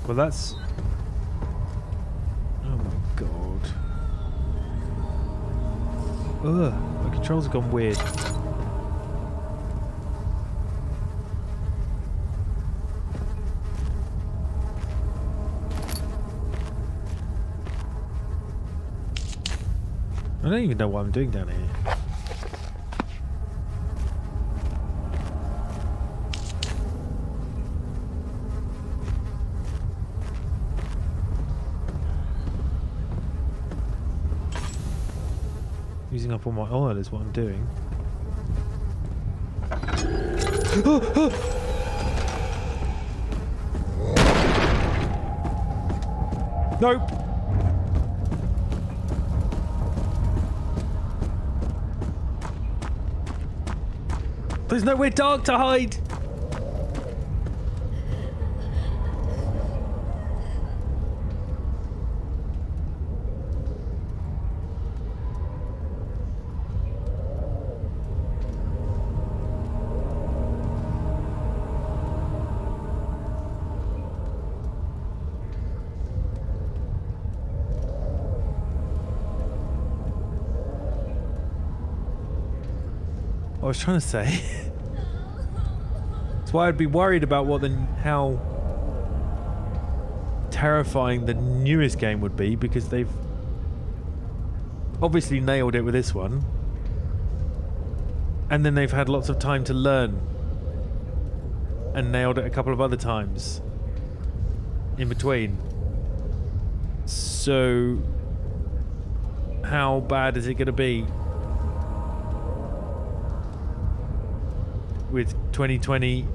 Well, that's... Oh my god. Ugh, my controls have gone weird. I don't even know what I'm doing down here. Using up all my oil is what I'm doing. Nope. There's nowhere dark to hide. I was trying to say. That's why I'd be worried about how terrifying the newest game would be, because they've obviously nailed it with this one, and then they've had lots of time to learn and nailed it a couple of other times in between. So how bad is it going to be with 2020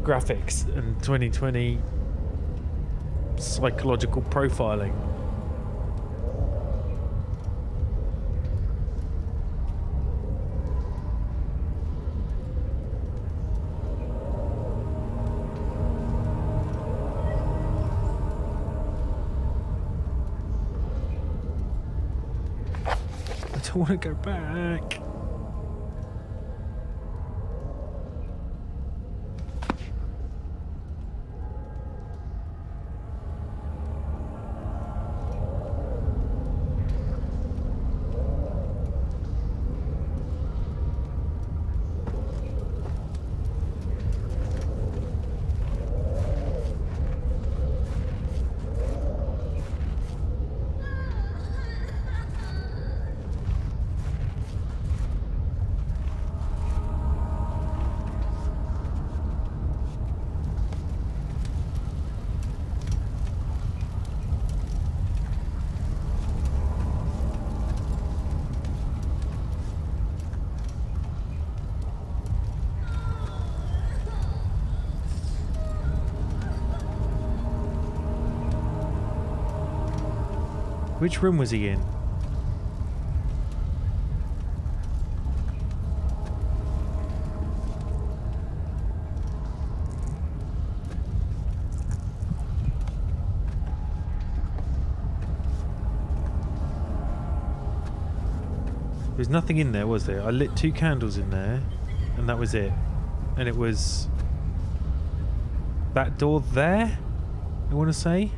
graphics and 2020 psychological profiling? I don't want to go back. Which room was he in? There's nothing in there, was there? I lit 2 candles in there, and that was it. And it was that door there, I want to say.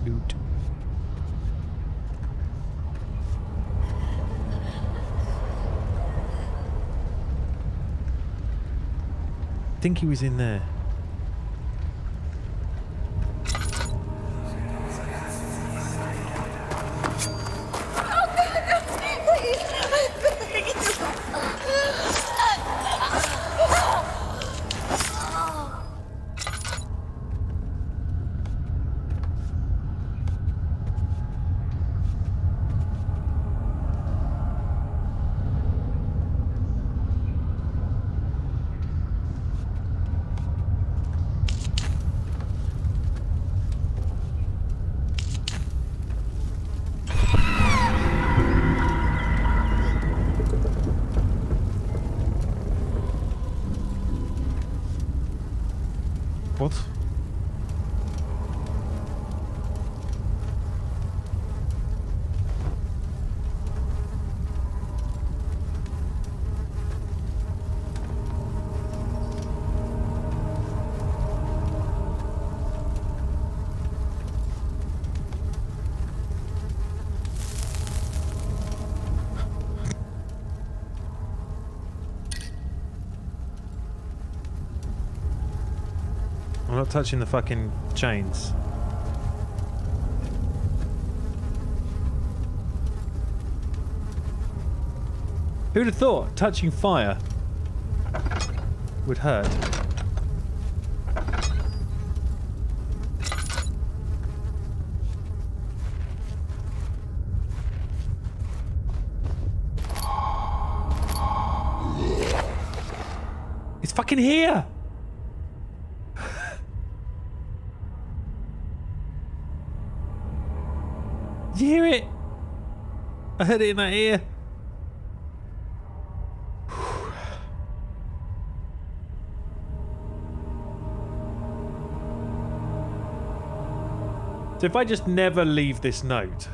Loot. I think he was in there. What? I'm not touching the fucking chains. Who'd have thought touching fire would hurt? It's fucking here! Did you hear it? I heard it in my ear. So if I just never leave this note,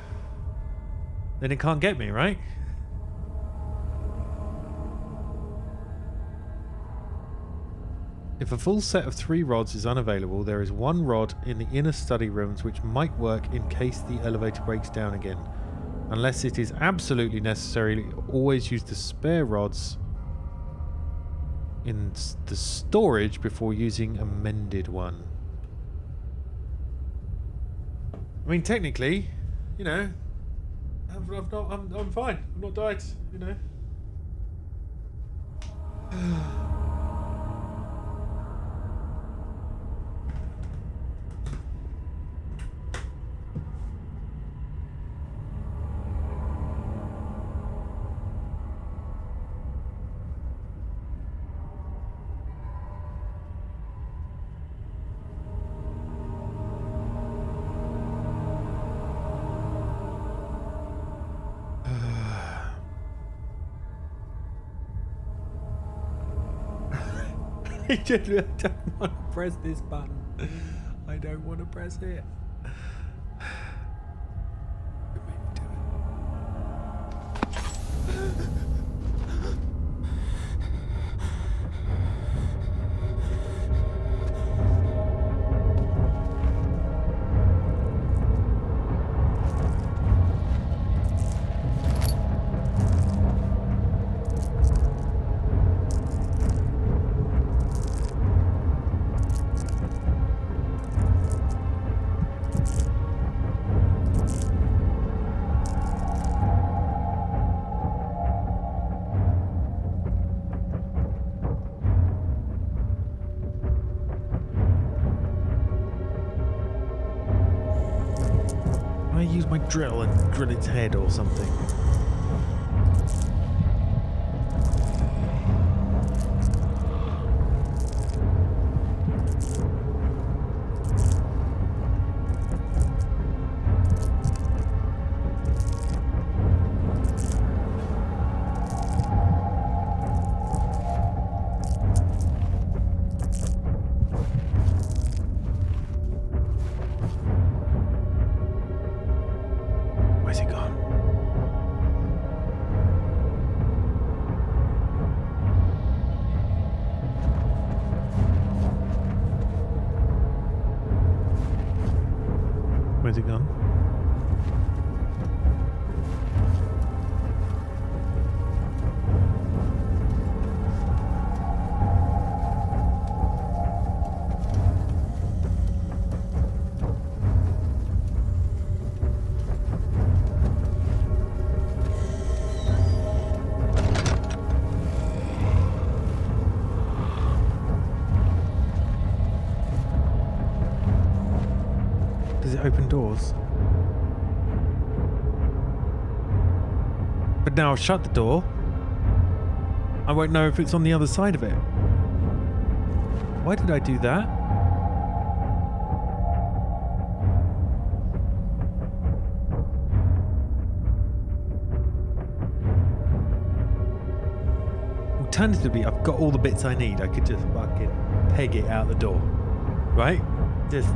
then it can't get me, right? If a full set of 3 rods is unavailable, there is 1 rod in the inner study rooms which might work in case the elevator breaks down again. Unless it is absolutely necessary, always use the spare rods in the storage before using a mended one. I mean, technically, you know, I'm fine. I've not died, you know. I don't want to press this button. I don't want to press it. Use my drill and drill its head or something. Where's it gone? Does it open doors? But now I've shut the door. I won't know if it's on the other side of it. Why did I do that? Alternatively, I've got all the bits I need. I could just fucking peg it out the door. Right? Just...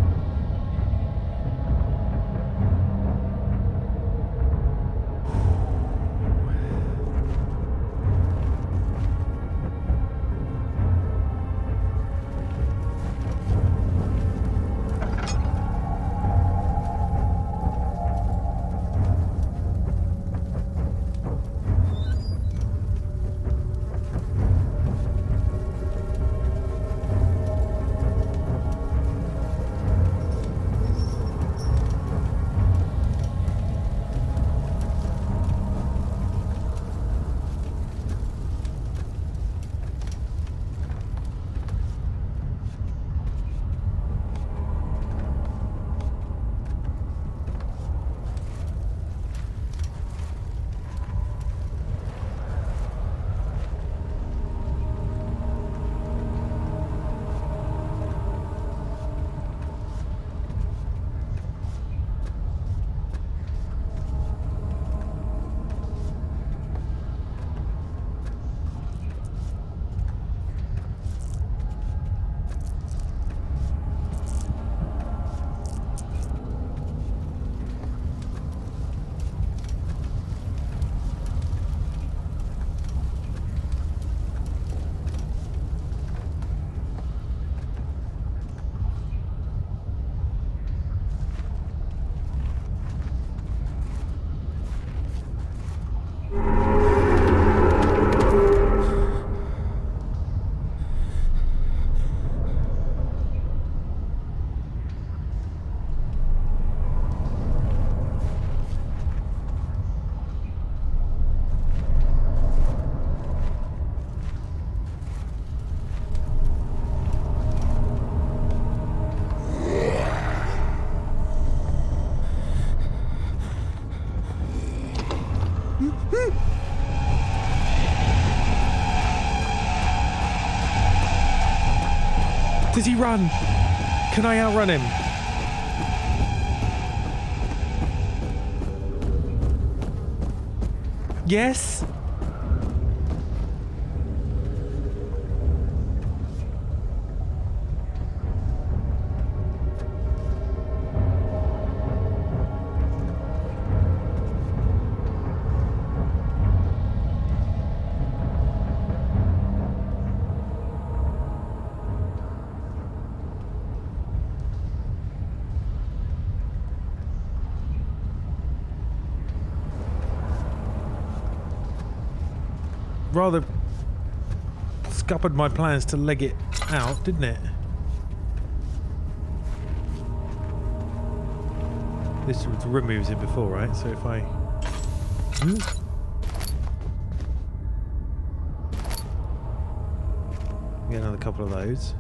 Does he run? Can I outrun him? Yes? Rather scuppered my plans to leg it out, didn't it? This removes it before, right? So if I... Get another couple of those.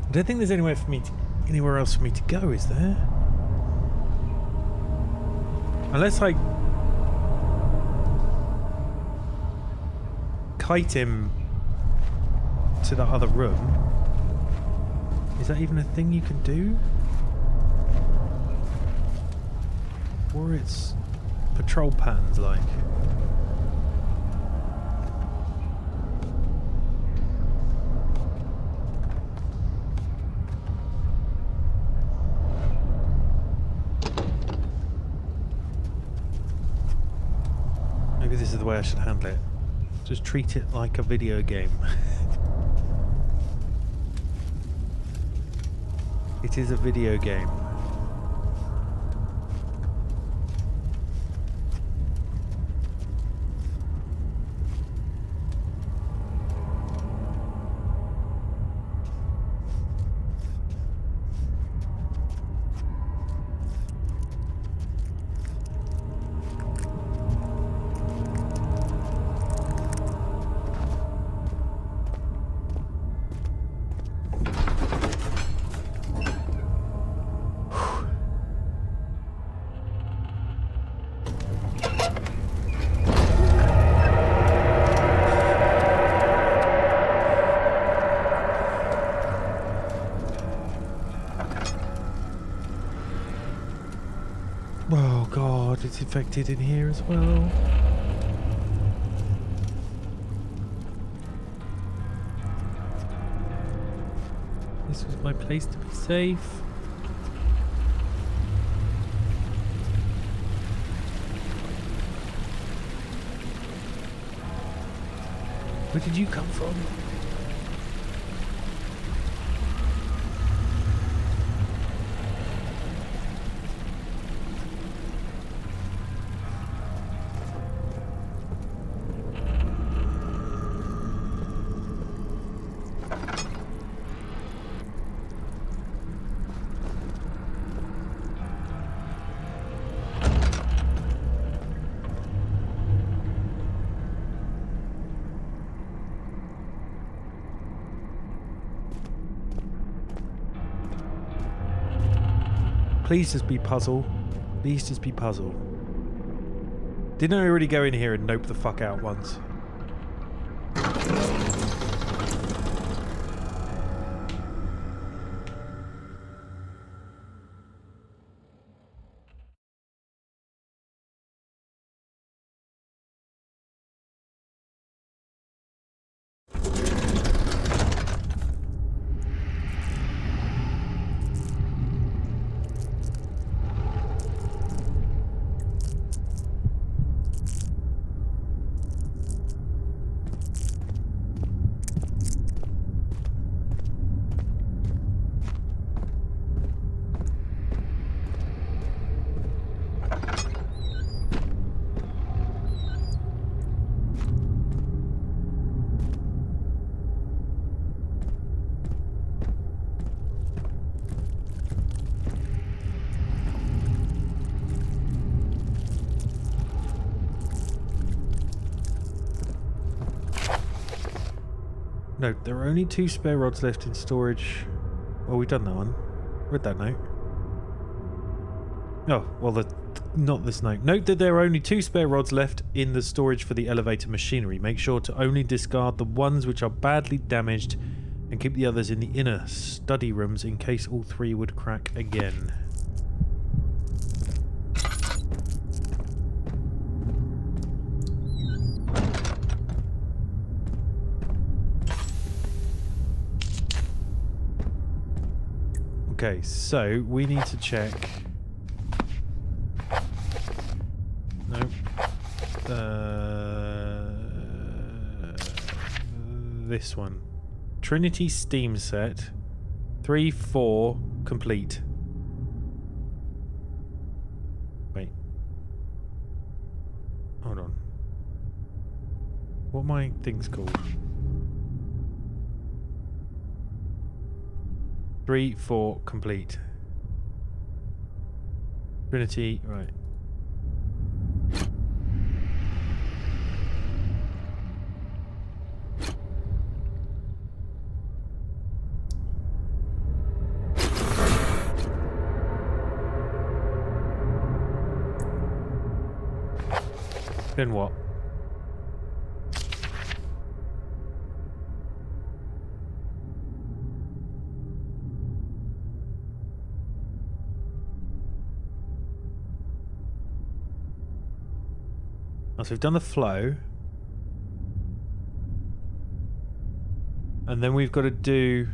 I don't think there's anywhere else for me to go, is there? Unless I kite him to the other room. Is that even a thing you can do? Or it's patrol patterns like? Maybe this is the way I should handle it. Just treat it like a video game. It is a video game. Oh god, it's infected in here as well. This was my place to be safe. Where did you come from? Please just be puzzle. Please just be puzzle. Didn't I already go in here and nope the fuck out once? No, there are only 2 spare rods left in storage. Well, we've done that one. Read that note. Oh, well, not this note. Note that there are only 2 spare rods left in the storage for the elevator machinery. Make sure to only discard the ones which are badly damaged and keep the others in the inner study rooms in case all 3 would crack again. Okay, so we need to check. No. This one. Trinity Steam Set. 3-4 complete. Wait. Hold on. What are my things called? 3-4 complete. Trinity, right. Then what? Oh, so we've done the flow. And then we've got to do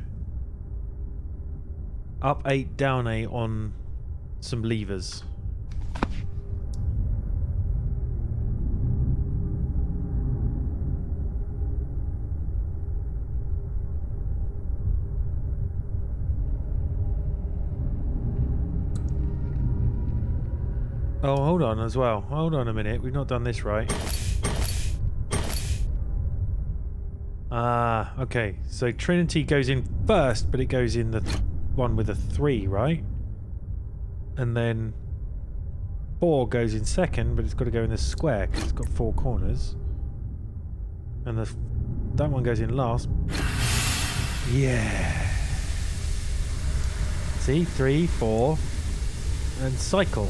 up 8, down 8 on some levers. Oh, hold on as well. Hold on a minute. We've not done this right. Ah, okay. So Trinity goes in first, but it goes in the one with a 3, right? And then 4 goes in second, but it's got to go in the square because it's got 4 corners. And that one goes in last. Yeah. See? 3, 4, and cycle.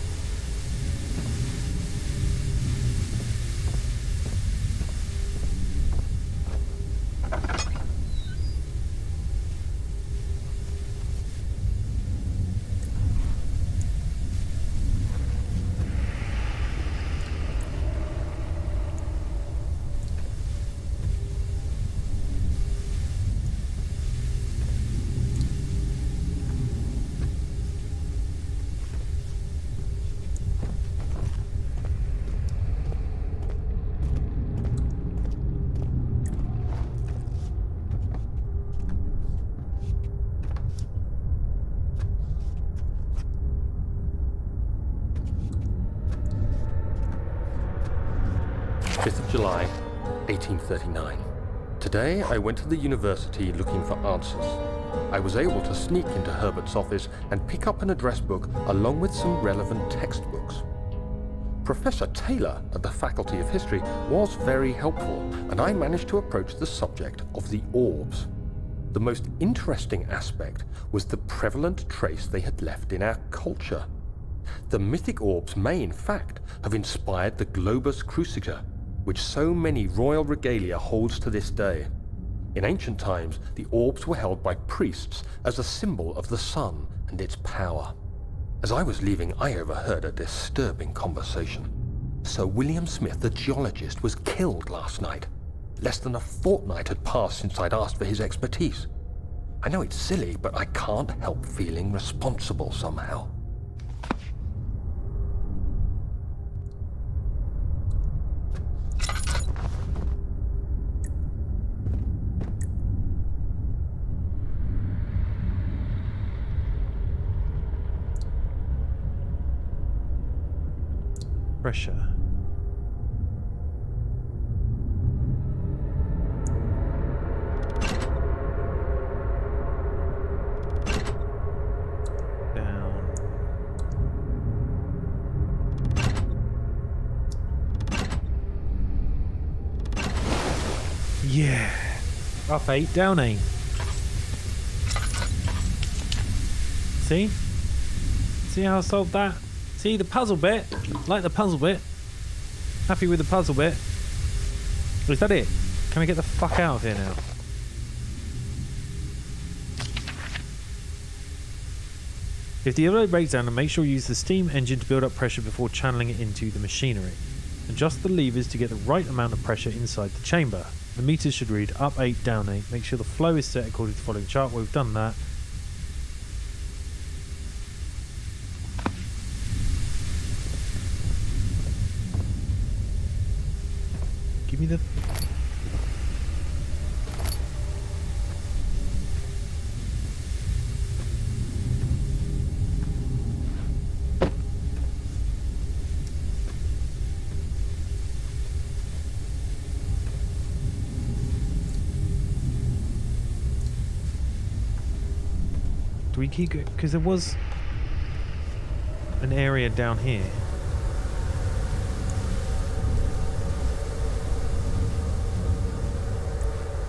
July 1839. Today I went to the university looking for answers. I was able to sneak into Herbert's office and pick up an address book along with some relevant textbooks. Professor Taylor at the Faculty of History was very helpful, and I managed to approach the subject of the orbs. The most interesting aspect was the prevalent trace they had left in our culture. The mythic orbs may, in fact, have inspired the globus cruciger, which so many royal regalia holds to this day. In ancient times, the orbs were held by priests as a symbol of the sun and its power. As I was leaving, I overheard a disturbing conversation. Sir William Smith, the geologist, was killed last night. Less than a fortnight had passed since I'd asked for his expertise. I know it's silly, but I can't help feeling responsible somehow. Pressure. Down. Yeah. Up 8, down 8. See? See how I solved that? See the puzzle bit? Like the puzzle bit? Happy with the puzzle bit? Or is that it? Can we get the fuck out of here now? If the overload breaks down, then make sure you use the steam engine to build up pressure before channeling it into the machinery. Adjust the levers to get the right amount of pressure inside the chamber. The meters should read up 8, down 8. Make sure the flow is set according to the following chart. Well, we've done that. Give me the... Do we keep going? Because there was an area down here.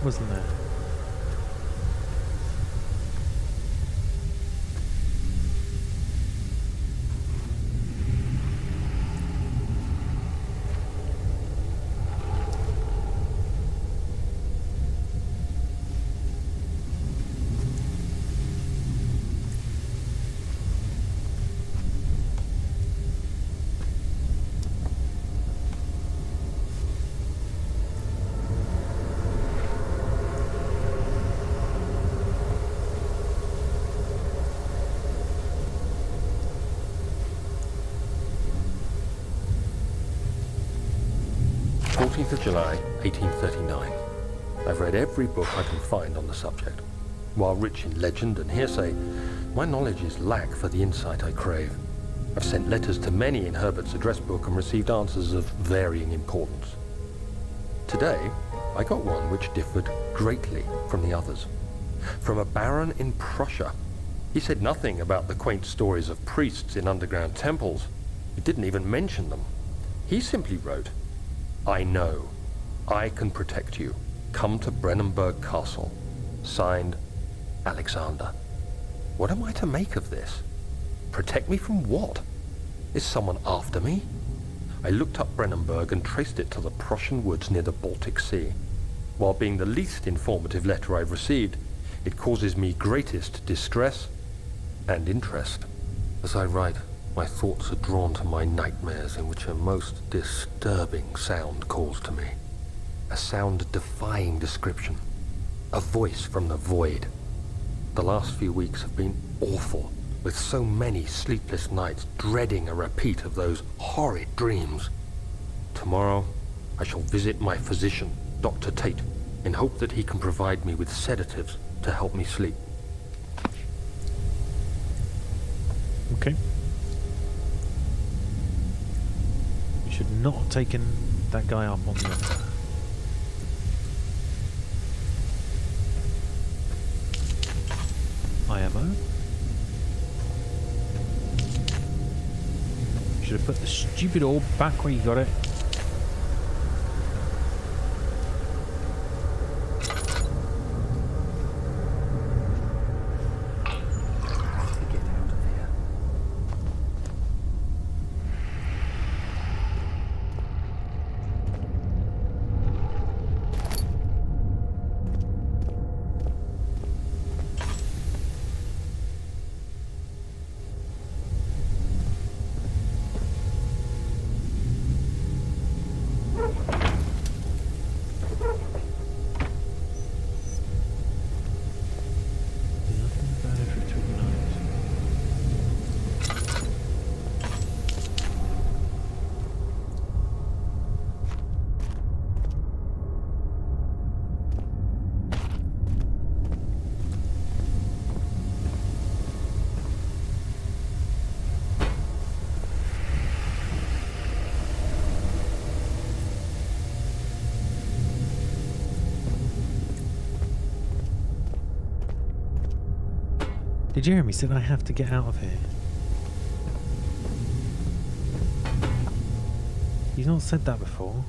Wasn't there? 17th of July, 1839. I've read every book I can find on the subject. While rich in legend and hearsay, my knowledge is lack for the insight I crave. I've sent letters to many in Herbert's address book and received answers of varying importance. Today, I got one which differed greatly from the others. From a baron in Prussia. He said nothing about the quaint stories of priests in underground temples. He didn't even mention them. He simply wrote, "I know. I can protect you. Come to Brennenburg Castle. Signed, Alexander." What am I to make of this? Protect me from what? Is someone after me? I looked up Brennenburg and traced it to the Prussian woods near the Baltic Sea. While being the least informative letter I've received, it causes me greatest distress and interest. As I write, my thoughts are drawn to my nightmares in which a most disturbing sound calls to me. A sound defying description. A voice from the void. The last few weeks have been awful, with so many sleepless nights dreading a repeat of those horrid dreams. Tomorrow, I shall visit my physician, Dr. Tate, in hope that he can provide me with sedatives to help me sleep. Okay. We should not have taken that guy up on the offer. IMO. Should have put the stupid orb back where you got it. Did Jeremy said I have to get out of here? He's not said that before.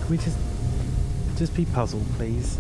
Can we just be puzzled, please?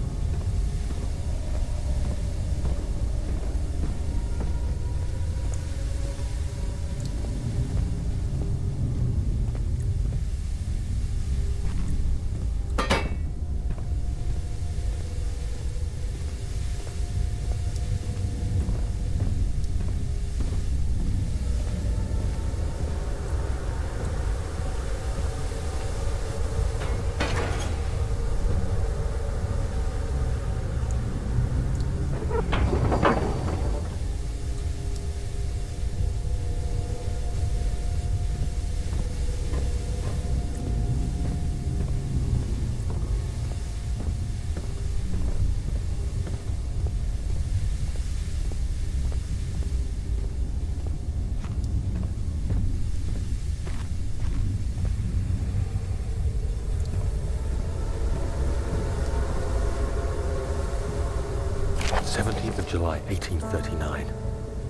July 1839.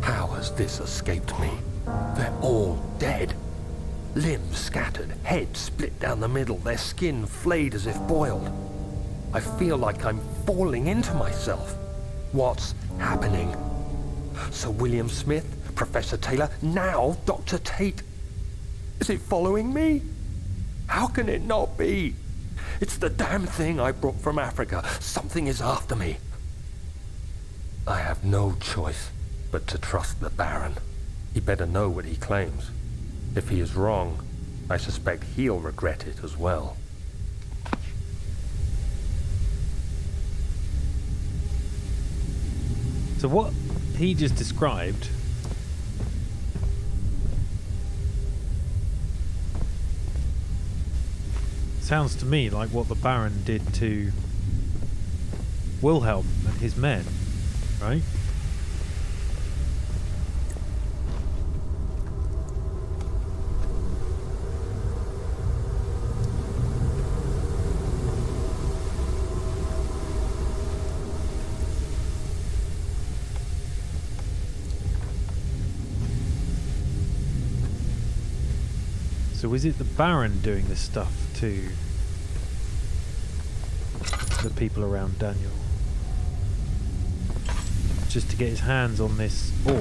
How has this escaped me? They're all dead. Limbs scattered, heads split down the middle, their skin flayed as if boiled. I feel like I'm falling into myself. What's happening? Sir William Smith, Professor Taylor, now Dr. Tate. Is it following me? How can it not be? It's the damn thing I brought from Africa. Something is after me. I have no choice but to trust the Baron. He better know what he claims. If he is wrong, I suspect he'll regret it as well. So what he just described sounds to me like what the Baron did to Wilhelm and his men, right? So is it the Baron doing this stuff to the people around Daniel? Just to get his hands on this ore?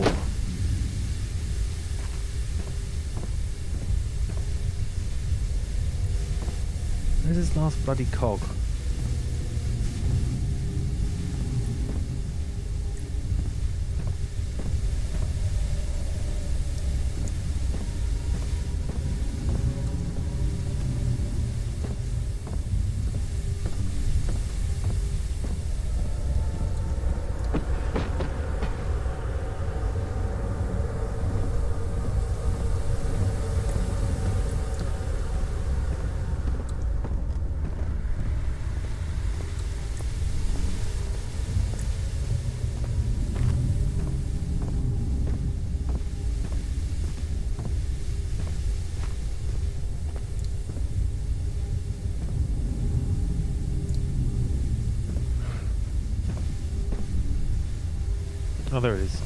Where's his last bloody cog? Oh, there it is.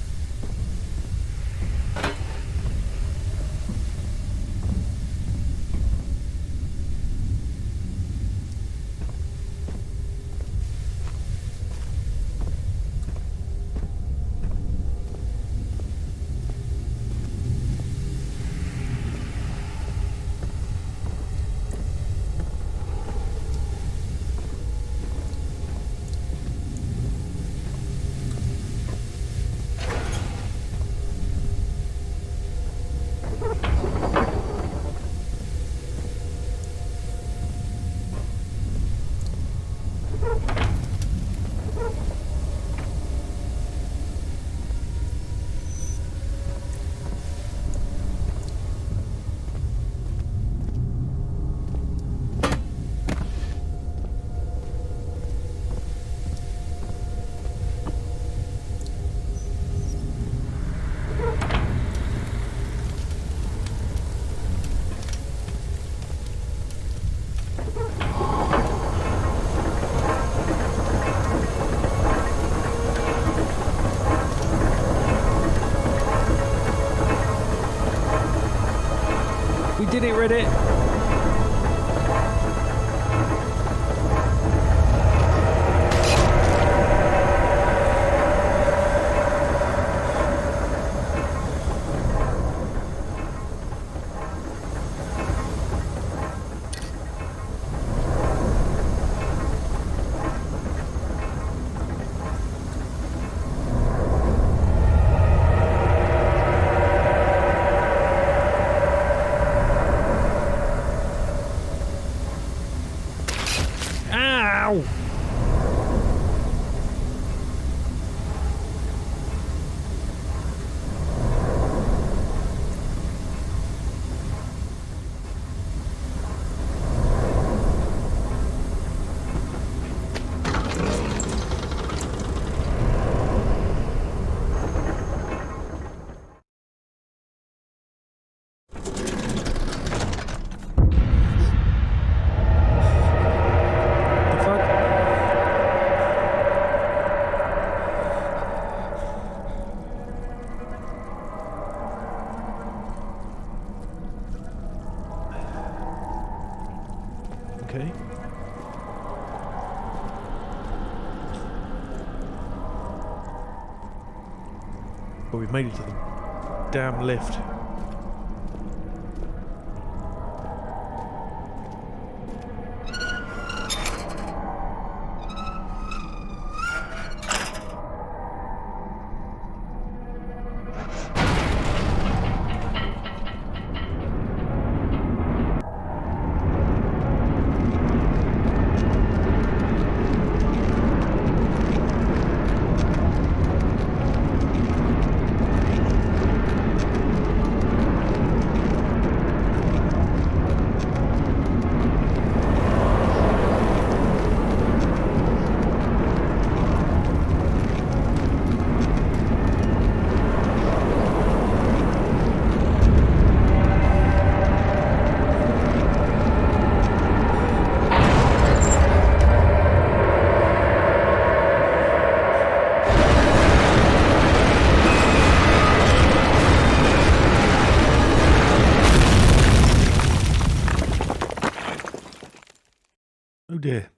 Did it, Reddit? Okay. But we've made it to the damn lift. Oh dear.